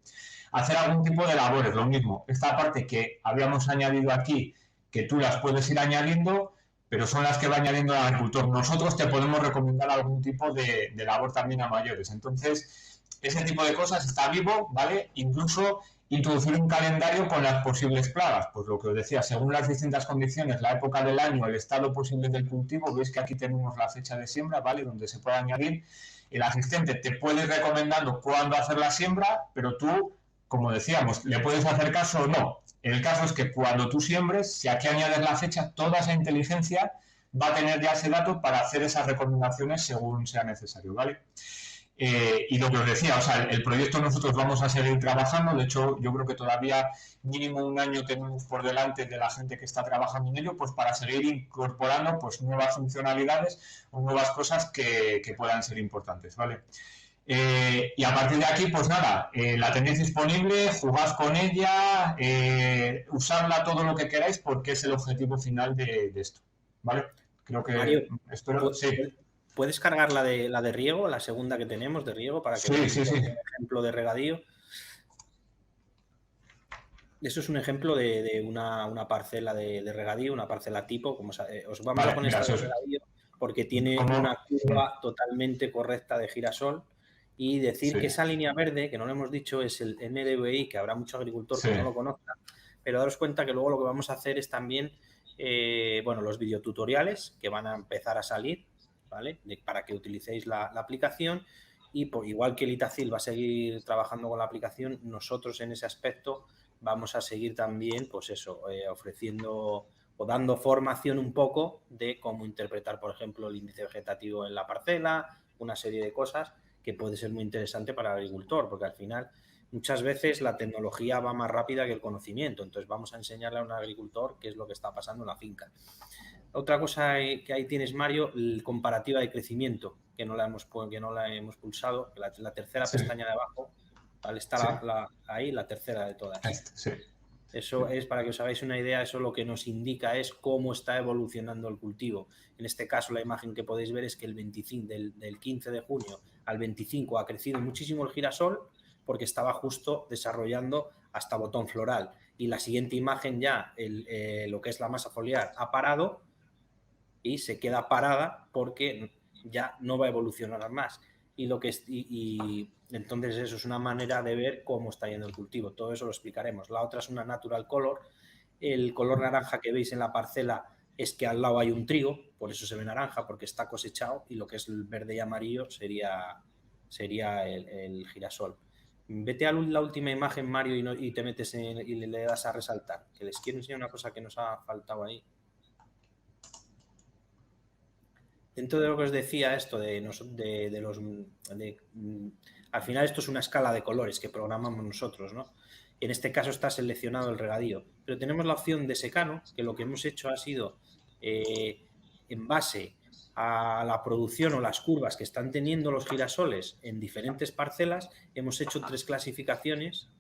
Hacer algún tipo de labores, lo mismo. Esta parte que habíamos añadido aquí, que tú las puedes ir añadiendo, pero son las que va añadiendo el agricultor. Nosotros te podemos recomendar algún tipo de labor también a mayores. Entonces, ese tipo de cosas está vivo, ¿vale? Incluso introducir un calendario con las posibles plagas. Pues lo que os decía, según las distintas condiciones, la época del año, el estado posible del cultivo, veis que aquí tenemos la fecha de siembra, ¿vale? Donde se puede añadir. El asistente te puede ir recomendando cuándo hacer la siembra, pero tú, como decíamos, ¿le puedes hacer caso o no? El caso es que cuando tú siembres, si aquí añades la fecha, toda esa inteligencia va a tener ya ese dato para hacer esas recomendaciones según sea necesario, ¿vale? Y lo que os decía, o sea, el proyecto nosotros vamos a seguir trabajando, de hecho yo creo que todavía mínimo un año tenemos por delante de la gente que está trabajando en ello, pues para seguir incorporando pues nuevas funcionalidades o nuevas cosas que puedan ser importantes, ¿vale? Y a partir de aquí, pues nada, la tenéis disponible, jugad con ella, usarla todo lo que queráis porque es el objetivo final de esto, ¿vale? Creo que... Mario, espero, sí. ¿Puedes cargar la de riego, la segunda que tenemos de riego, para que veáis un ejemplo de regadío? Eso es un ejemplo de una parcela de regadío, una parcela tipo. Como os vamos a poner esta de regadío porque tiene una curva totalmente correcta de girasol. Y decir que esa línea verde, que no lo hemos dicho, es el NDVI, que habrá mucho agricultor que no lo conozca, pero daros cuenta que luego lo que vamos a hacer es también, bueno, los videotutoriales que van a empezar a salir, ¿vale? Para que utilicéis la aplicación y igual que el Itacil va a seguir trabajando con la aplicación, nosotros en ese aspecto vamos a seguir también, pues eso, ofreciendo o dando formación un poco de cómo interpretar, por ejemplo, el índice vegetativo en la parcela, una serie de cosas que puede ser muy interesante para el agricultor, porque al final muchas veces la tecnología va más rápida que el conocimiento, entonces vamos a enseñarle a un agricultor qué es lo que está pasando en la finca. Otra cosa que ahí tienes, Mario, la comparativa de crecimiento, que no la hemos pulsado, la tercera pestaña de abajo, ¿vale? Está ahí la tercera de todas. Sí. Eso es, para que os hagáis una idea, eso lo que nos indica es cómo está evolucionando el cultivo. En este caso, la imagen que podéis ver es que el 25, del 15 de junio al 25 ha crecido muchísimo el girasol porque estaba justo desarrollando hasta botón floral. Y la siguiente imagen ya, lo que es la masa foliar, ha parado y se queda parada porque ya no va a evolucionar más. Y entonces eso es una manera de ver cómo está yendo el cultivo. Todo eso lo explicaremos. La otra es una natural color. El color naranja que veis en la parcela es que al lado hay un trigo, por eso se ve naranja, porque está cosechado, y lo que es el verde y amarillo sería el girasol. Vete a la última imagen, Mario, y te metes y le das a resaltar, que les quiero enseñar una cosa que nos ha faltado ahí. Dentro de lo que os decía esto al final esto es una escala de colores que programamos nosotros, ¿no? En este caso está seleccionado el regadío, pero tenemos la opción de secano, que lo que hemos hecho ha sido, en base a la producción o las curvas que están teniendo los girasoles en diferentes parcelas, hemos hecho 3 clasificaciones,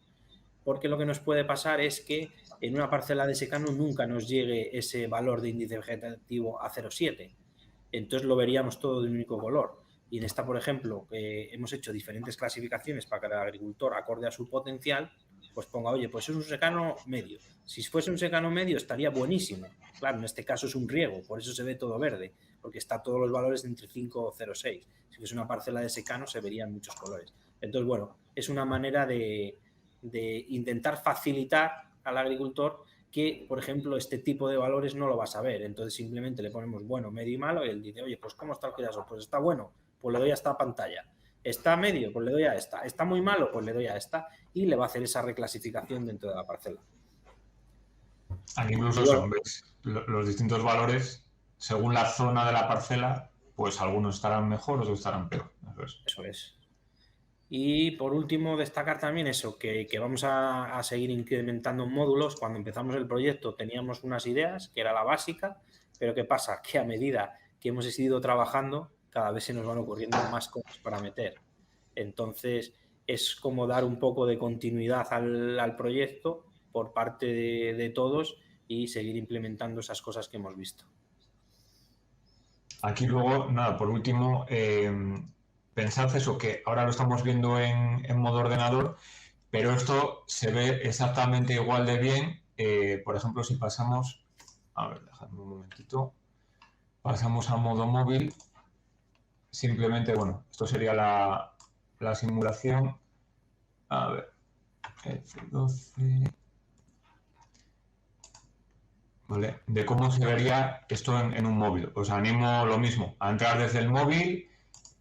porque lo que nos puede pasar es que en una parcela de secano nunca nos llegue ese valor de índice vegetativo a 0,7. Entonces lo veríamos todo de un único color. Y en esta, por ejemplo, hemos hecho diferentes clasificaciones para que el agricultor, acorde a su potencial, pues ponga, oye, pues es un secano medio. Si fuese un secano medio estaría buenísimo. Claro, en este caso es un riego, por eso se ve todo verde, porque está todos los valores de entre 5 o 0,6. Si fuese una parcela de secano se verían muchos colores. Entonces, bueno, es una manera de intentar facilitar al agricultor que, por ejemplo, este tipo de valores no lo va a saber. Entonces simplemente le ponemos bueno, medio y malo y él dice, oye, pues ¿cómo está el girasol? Pues está bueno, pues le doy a esta pantalla. Está medio, pues le doy a esta. Está muy malo, pues le doy a esta. Y le va a hacer esa reclasificación dentro de la parcela. Aquí incluso son, ¿ves? Los distintos valores, según la zona de la parcela, pues algunos estarán mejor, otros estarán peor. Eso es. Y por último, destacar también eso, que vamos a seguir incrementando módulos. Cuando empezamos el proyecto teníamos unas ideas, que era la básica, pero ¿qué pasa? Que a medida que hemos ido trabajando, cada vez se nos van ocurriendo más cosas para meter. Entonces, es como dar un poco de continuidad al proyecto por parte de todos y seguir implementando esas cosas que hemos visto. Aquí luego, nada, por último, pensad eso, que ahora lo estamos viendo en modo ordenador, pero esto se ve exactamente igual de bien. Por ejemplo, si pasamos, a ver, dejadme un momentito, pasamos a modo móvil, simplemente, bueno, esto sería la simulación. A ver, F12, ¿vale? De cómo se vería esto en un móvil. Os animo lo mismo, a entrar desde el móvil.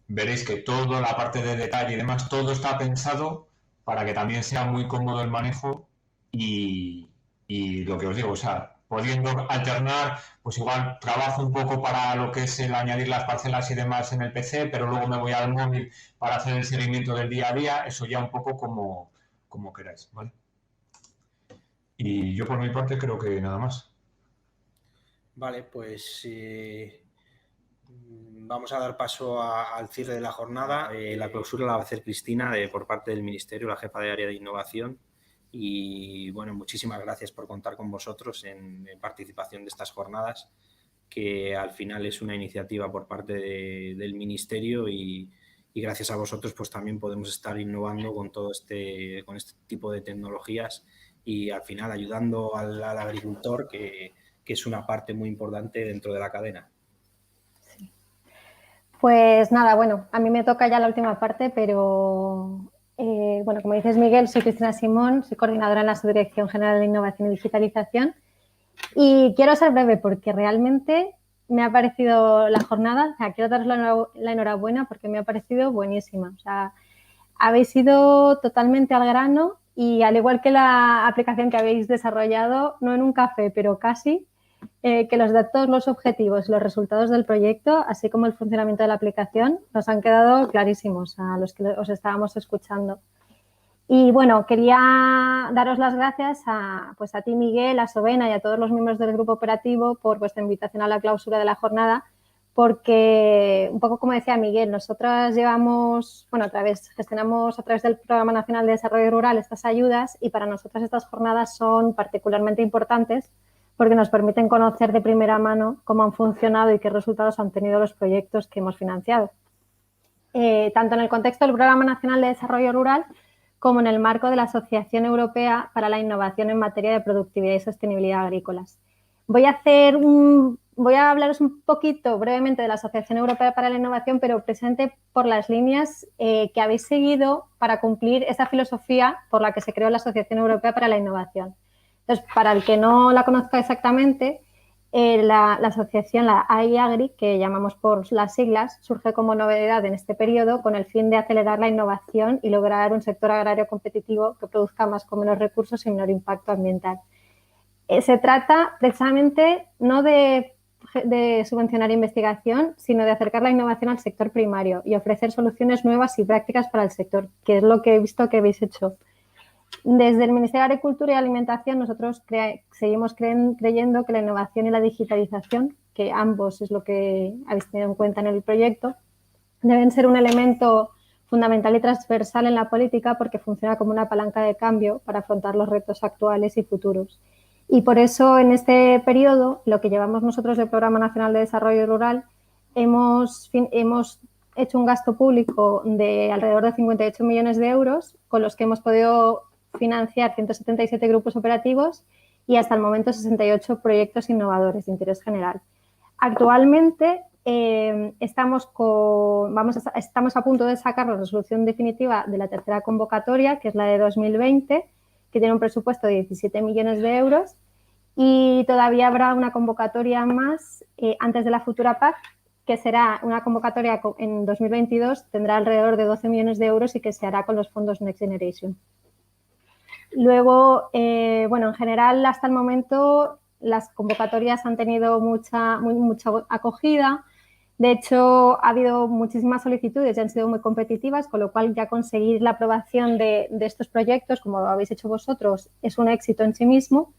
Veréis que toda la parte de detalle y demás, todo está pensado para que también sea muy cómodo el manejo y lo que os digo, o sea, pudiendo alternar, pues igual trabajo un poco para lo que es el añadir las parcelas y demás en el PC, pero luego me voy al móvil para hacer el seguimiento del día a día, eso ya un poco como queráis, ¿vale? Y yo por mi parte creo que nada más. Vale, pues vamos a dar paso al cierre de la jornada. La clausura la va a hacer Cristina por parte del Ministerio, la jefa de área de innovación. Y bueno, muchísimas gracias por contar con vosotros en participación de estas jornadas, que al final es una iniciativa por parte del Ministerio y gracias a vosotros pues también podemos estar innovando con este tipo de tecnologías y al final ayudando al agricultor, que es una parte muy importante dentro de la cadena. Sí. Pues nada, bueno, a mí me toca ya la última parte, pero bueno, como dices, Miguel, soy Cristina Simón, soy coordinadora en la Subdirección General de Innovación y Digitalización y quiero ser breve porque realmente me ha parecido la jornada, o sea, quiero daros la enhorabuena porque me ha parecido buenísima. O sea, habéis ido totalmente al grano y al igual que la aplicación que habéis desarrollado, no en un café, pero casi, que los datos, los objetivos, los resultados del proyecto, así como el funcionamiento de la aplicación, nos han quedado clarísimos a los que os estábamos escuchando. Y bueno, quería daros las gracias a ti, Miguel, a Sovena y a todos los miembros del grupo operativo por vuestra invitación a la clausura de la jornada, porque, un poco como decía Miguel, nosotras gestionamos a través del Programa Nacional de Desarrollo Rural estas ayudas y para nosotras estas jornadas son particularmente importantes porque nos permiten conocer de primera mano cómo han funcionado y qué resultados han tenido los proyectos que hemos financiado. Tanto en el contexto del Programa Nacional de Desarrollo Rural como en el marco de la Asociación Europea para la Innovación en materia de productividad y sostenibilidad agrícolas. Voy a hablaros un poquito brevemente de la Asociación Europea para la Innovación, pero presente por las líneas que habéis seguido para cumplir esa filosofía por la que se creó la Asociación Europea para la Innovación. Entonces, para el que no la conozca exactamente, la asociación, la AIAGRI, que llamamos por las siglas, surge como novedad en este periodo con el fin de acelerar la innovación y lograr un sector agrario competitivo que produzca más con menos recursos y menor impacto ambiental. Se trata precisamente no de subvencionar investigación, sino de acercar la innovación al sector primario y ofrecer soluciones nuevas y prácticas para el sector, que es lo que he visto que habéis hecho. Desde el Ministerio de Agricultura y Alimentación nosotros seguimos creyendo que la innovación y la digitalización, que ambos es lo que habéis tenido en cuenta en el proyecto, deben ser un elemento fundamental y transversal en la política porque funciona como una palanca de cambio para afrontar los retos actuales y futuros. Y por eso en este periodo, lo que llevamos nosotros del Programa Nacional de Desarrollo Rural, hemos hecho un gasto público de alrededor de 58 millones de euros, con los que hemos podido financiar 177 grupos operativos y hasta el momento 68 proyectos innovadores de interés general. Actualmente estamos a punto de sacar la resolución definitiva de la tercera convocatoria, que es la de 2020, que tiene un presupuesto de 17 millones de euros, y todavía habrá una convocatoria más antes de la futura PAC, que será una convocatoria en 2022, tendrá alrededor de 12 millones de euros y que se hará con los fondos Next Generation. Luego, bueno, en general, hasta el momento, las convocatorias han tenido mucha acogida. De hecho, ha habido muchísimas solicitudes y han sido muy competitivas, con lo cual ya conseguir la aprobación de estos proyectos, como lo habéis hecho vosotros, es un éxito en sí mismo.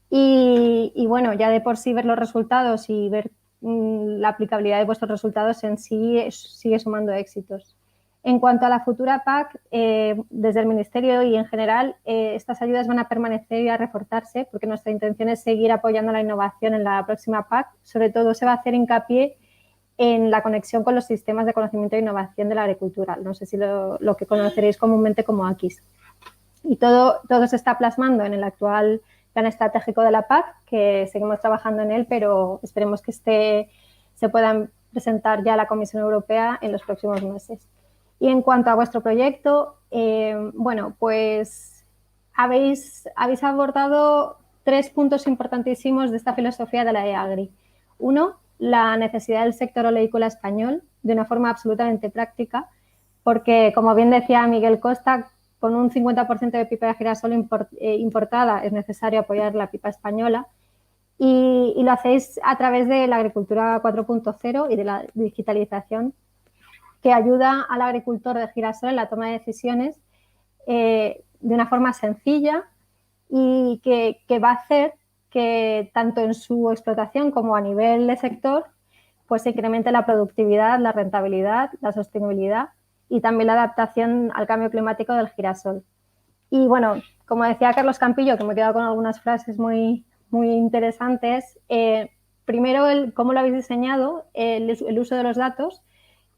Y bueno, ya de por sí ver los resultados y ver la aplicabilidad de vuestros resultados en sí sigue sumando éxitos. En cuanto a la futura PAC, desde el Ministerio y en general, estas ayudas van a permanecer y a reforzarse porque nuestra intención es seguir apoyando la innovación en la próxima PAC. Sobre todo se va a hacer hincapié en la conexión con los sistemas de conocimiento e innovación de la agricultura. No sé si lo que conoceréis comúnmente como AQIS. Y todo se está plasmando en el actual plan estratégico de la PAC, que seguimos trabajando en él, pero esperemos que se puedan presentar ya a la Comisión Europea en los próximos meses. Y en cuanto a vuestro proyecto, bueno, pues habéis abordado 3 puntos importantísimos de esta filosofía de la EAGRI. Uno, la necesidad del sector oleícola español de una forma absolutamente práctica, porque, como bien decía Miguel Costa, con un 50% de pipa de girasol importada es necesario apoyar la pipa española y lo hacéis a través de la agricultura 4.0 y de la digitalización que ayuda al agricultor de girasol en la toma de decisiones de una forma sencilla y que va a hacer que tanto en su explotación como a nivel de sector pues se incremente la productividad, la rentabilidad, la sostenibilidad y también la adaptación al cambio climático del girasol. Y bueno, como decía Carlos Campillo, que me he quedado con algunas frases muy interesantes, primero cómo lo habéis diseñado, el uso de los datos,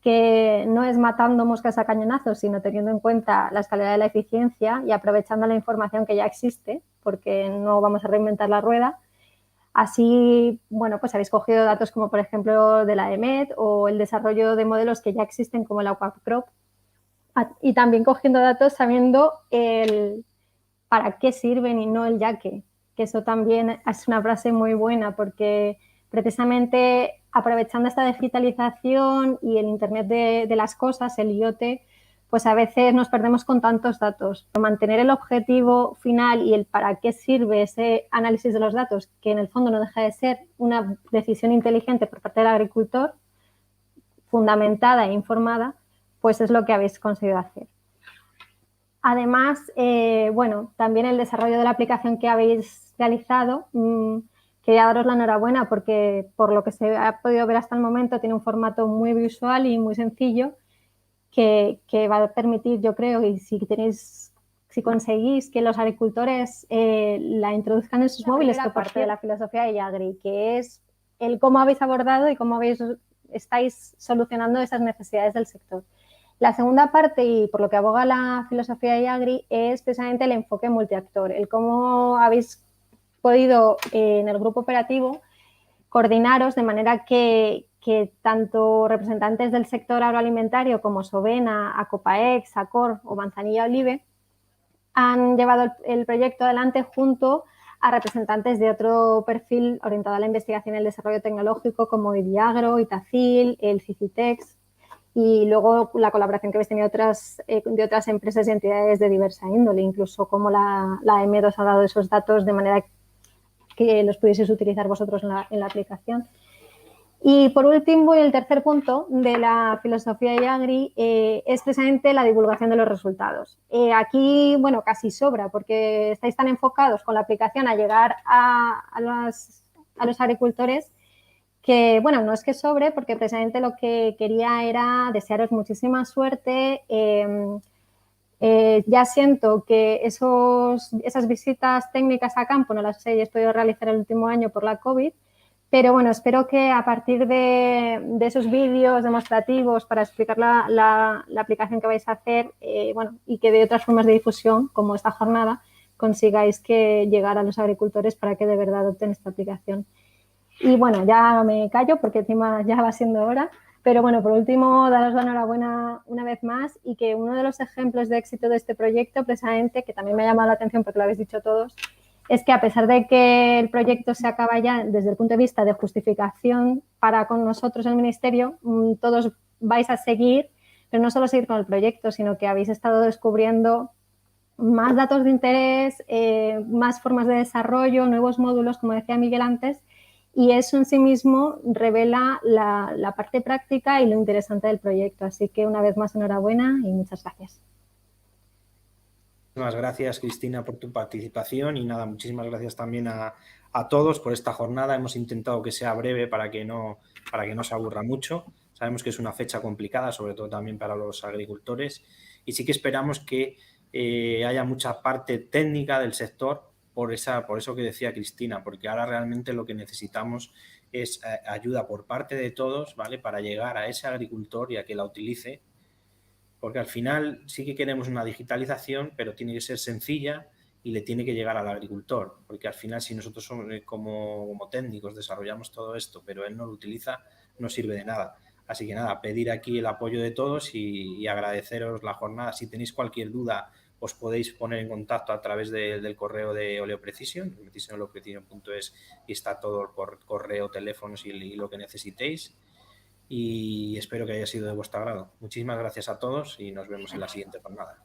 que no es matando moscas a cañonazos, sino teniendo en cuenta la escalera de la eficiencia y aprovechando la información que ya existe, porque no vamos a reinventar la rueda. Así, bueno, pues habéis cogido datos como, por ejemplo, de la EMET o el desarrollo de modelos que ya existen como el Aquacrop, y también cogiendo datos sabiendo para qué sirven y no el ya que eso también es una frase muy buena porque precisamente aprovechando esta digitalización y el Internet de las cosas, el IoT, pues a veces nos perdemos con tantos datos. Mantener el objetivo final y el para qué sirve ese análisis de los datos, que en el fondo no deja de ser una decisión inteligente por parte del agricultor, fundamentada e informada, pues es lo que habéis conseguido hacer. Además, bueno, también el desarrollo de la aplicación que habéis realizado, quería daros la enhorabuena porque por lo que se ha podido ver hasta el momento tiene un formato muy visual y muy sencillo que va a permitir, yo creo, y si conseguís que los agricultores la introduzcan en sus móviles, que parte de la filosofía de IAGRI, que es el cómo habéis abordado y cómo estáis solucionando esas necesidades del sector. La segunda parte, y por lo que aboga la filosofía de IAGRI, es precisamente el enfoque multiactor, el cómo habéis podido en el grupo operativo coordinaros de manera que tanto representantes del sector agroalimentario como Sovena, Acopaex, Acor o Manzanilla Olive han llevado el proyecto adelante junto a representantes de otro perfil orientado a la investigación y el desarrollo tecnológico como IDIAGRO, Itacil, el Cicitex y luego la colaboración que habéis tenido de otras empresas y entidades de diversa índole, incluso como la M2 ha dado esos datos de manera que los pudieseis utilizar vosotros en la aplicación. Y por último, el tercer punto de la filosofía IAGRI es precisamente la divulgación de los resultados. Aquí, bueno, casi sobra porque estáis tan enfocados con la aplicación a llegar a los agricultores que, bueno, no es que sobre porque precisamente lo que quería era desearos muchísima suerte. Ya siento que esas visitas técnicas a campo no las he podido realizar el último año por la COVID, pero bueno, espero que a partir de esos vídeos demostrativos para explicar la aplicación que vais a hacer, bueno, y que de otras formas de difusión, como esta jornada, consigáis que llegar a los agricultores para que de verdad adopten esta aplicación. Y bueno, ya me callo porque encima ya va siendo hora. Pero bueno, por último, daros la enhorabuena una vez más y que uno de los ejemplos de éxito de este proyecto, precisamente, que también me ha llamado la atención porque lo habéis dicho todos, es que a pesar de que el proyecto se acaba ya desde el punto de vista de justificación para con nosotros el Ministerio, todos vais a seguir, pero no solo seguir con el proyecto, sino que habéis estado descubriendo más datos de interés, más formas de desarrollo, nuevos módulos, como decía Miguel antes, y eso en sí mismo revela la parte práctica y lo interesante del proyecto. Así que una vez más, enhorabuena y muchas gracias. Muchísimas gracias, Cristina, por tu participación y nada, muchísimas gracias también a todos por esta jornada. Hemos intentado que sea breve para que no se aburra mucho. Sabemos que es una fecha complicada, sobre todo también para los agricultores, y sí que esperamos que haya mucha parte técnica del sector por eso que decía Cristina, porque ahora realmente lo que necesitamos es ayuda por parte de todos, ¿vale? Para llegar a ese agricultor y a que la utilice, porque al final sí que queremos una digitalización, pero tiene que ser sencilla y le tiene que llegar al agricultor, porque al final si nosotros somos, como técnicos desarrollamos todo esto, pero él no lo utiliza, no sirve de nada. Así que nada, pedir aquí el apoyo de todos y agradeceros la jornada. Si tenéis cualquier duda, os podéis poner en contacto a través del correo de Oleo Precision, metís en oleoprecision.es y está todo por correo, teléfonos y lo que necesitéis. Y espero que haya sido de vuestro agrado. Muchísimas gracias a todos y nos vemos en la siguiente jornada.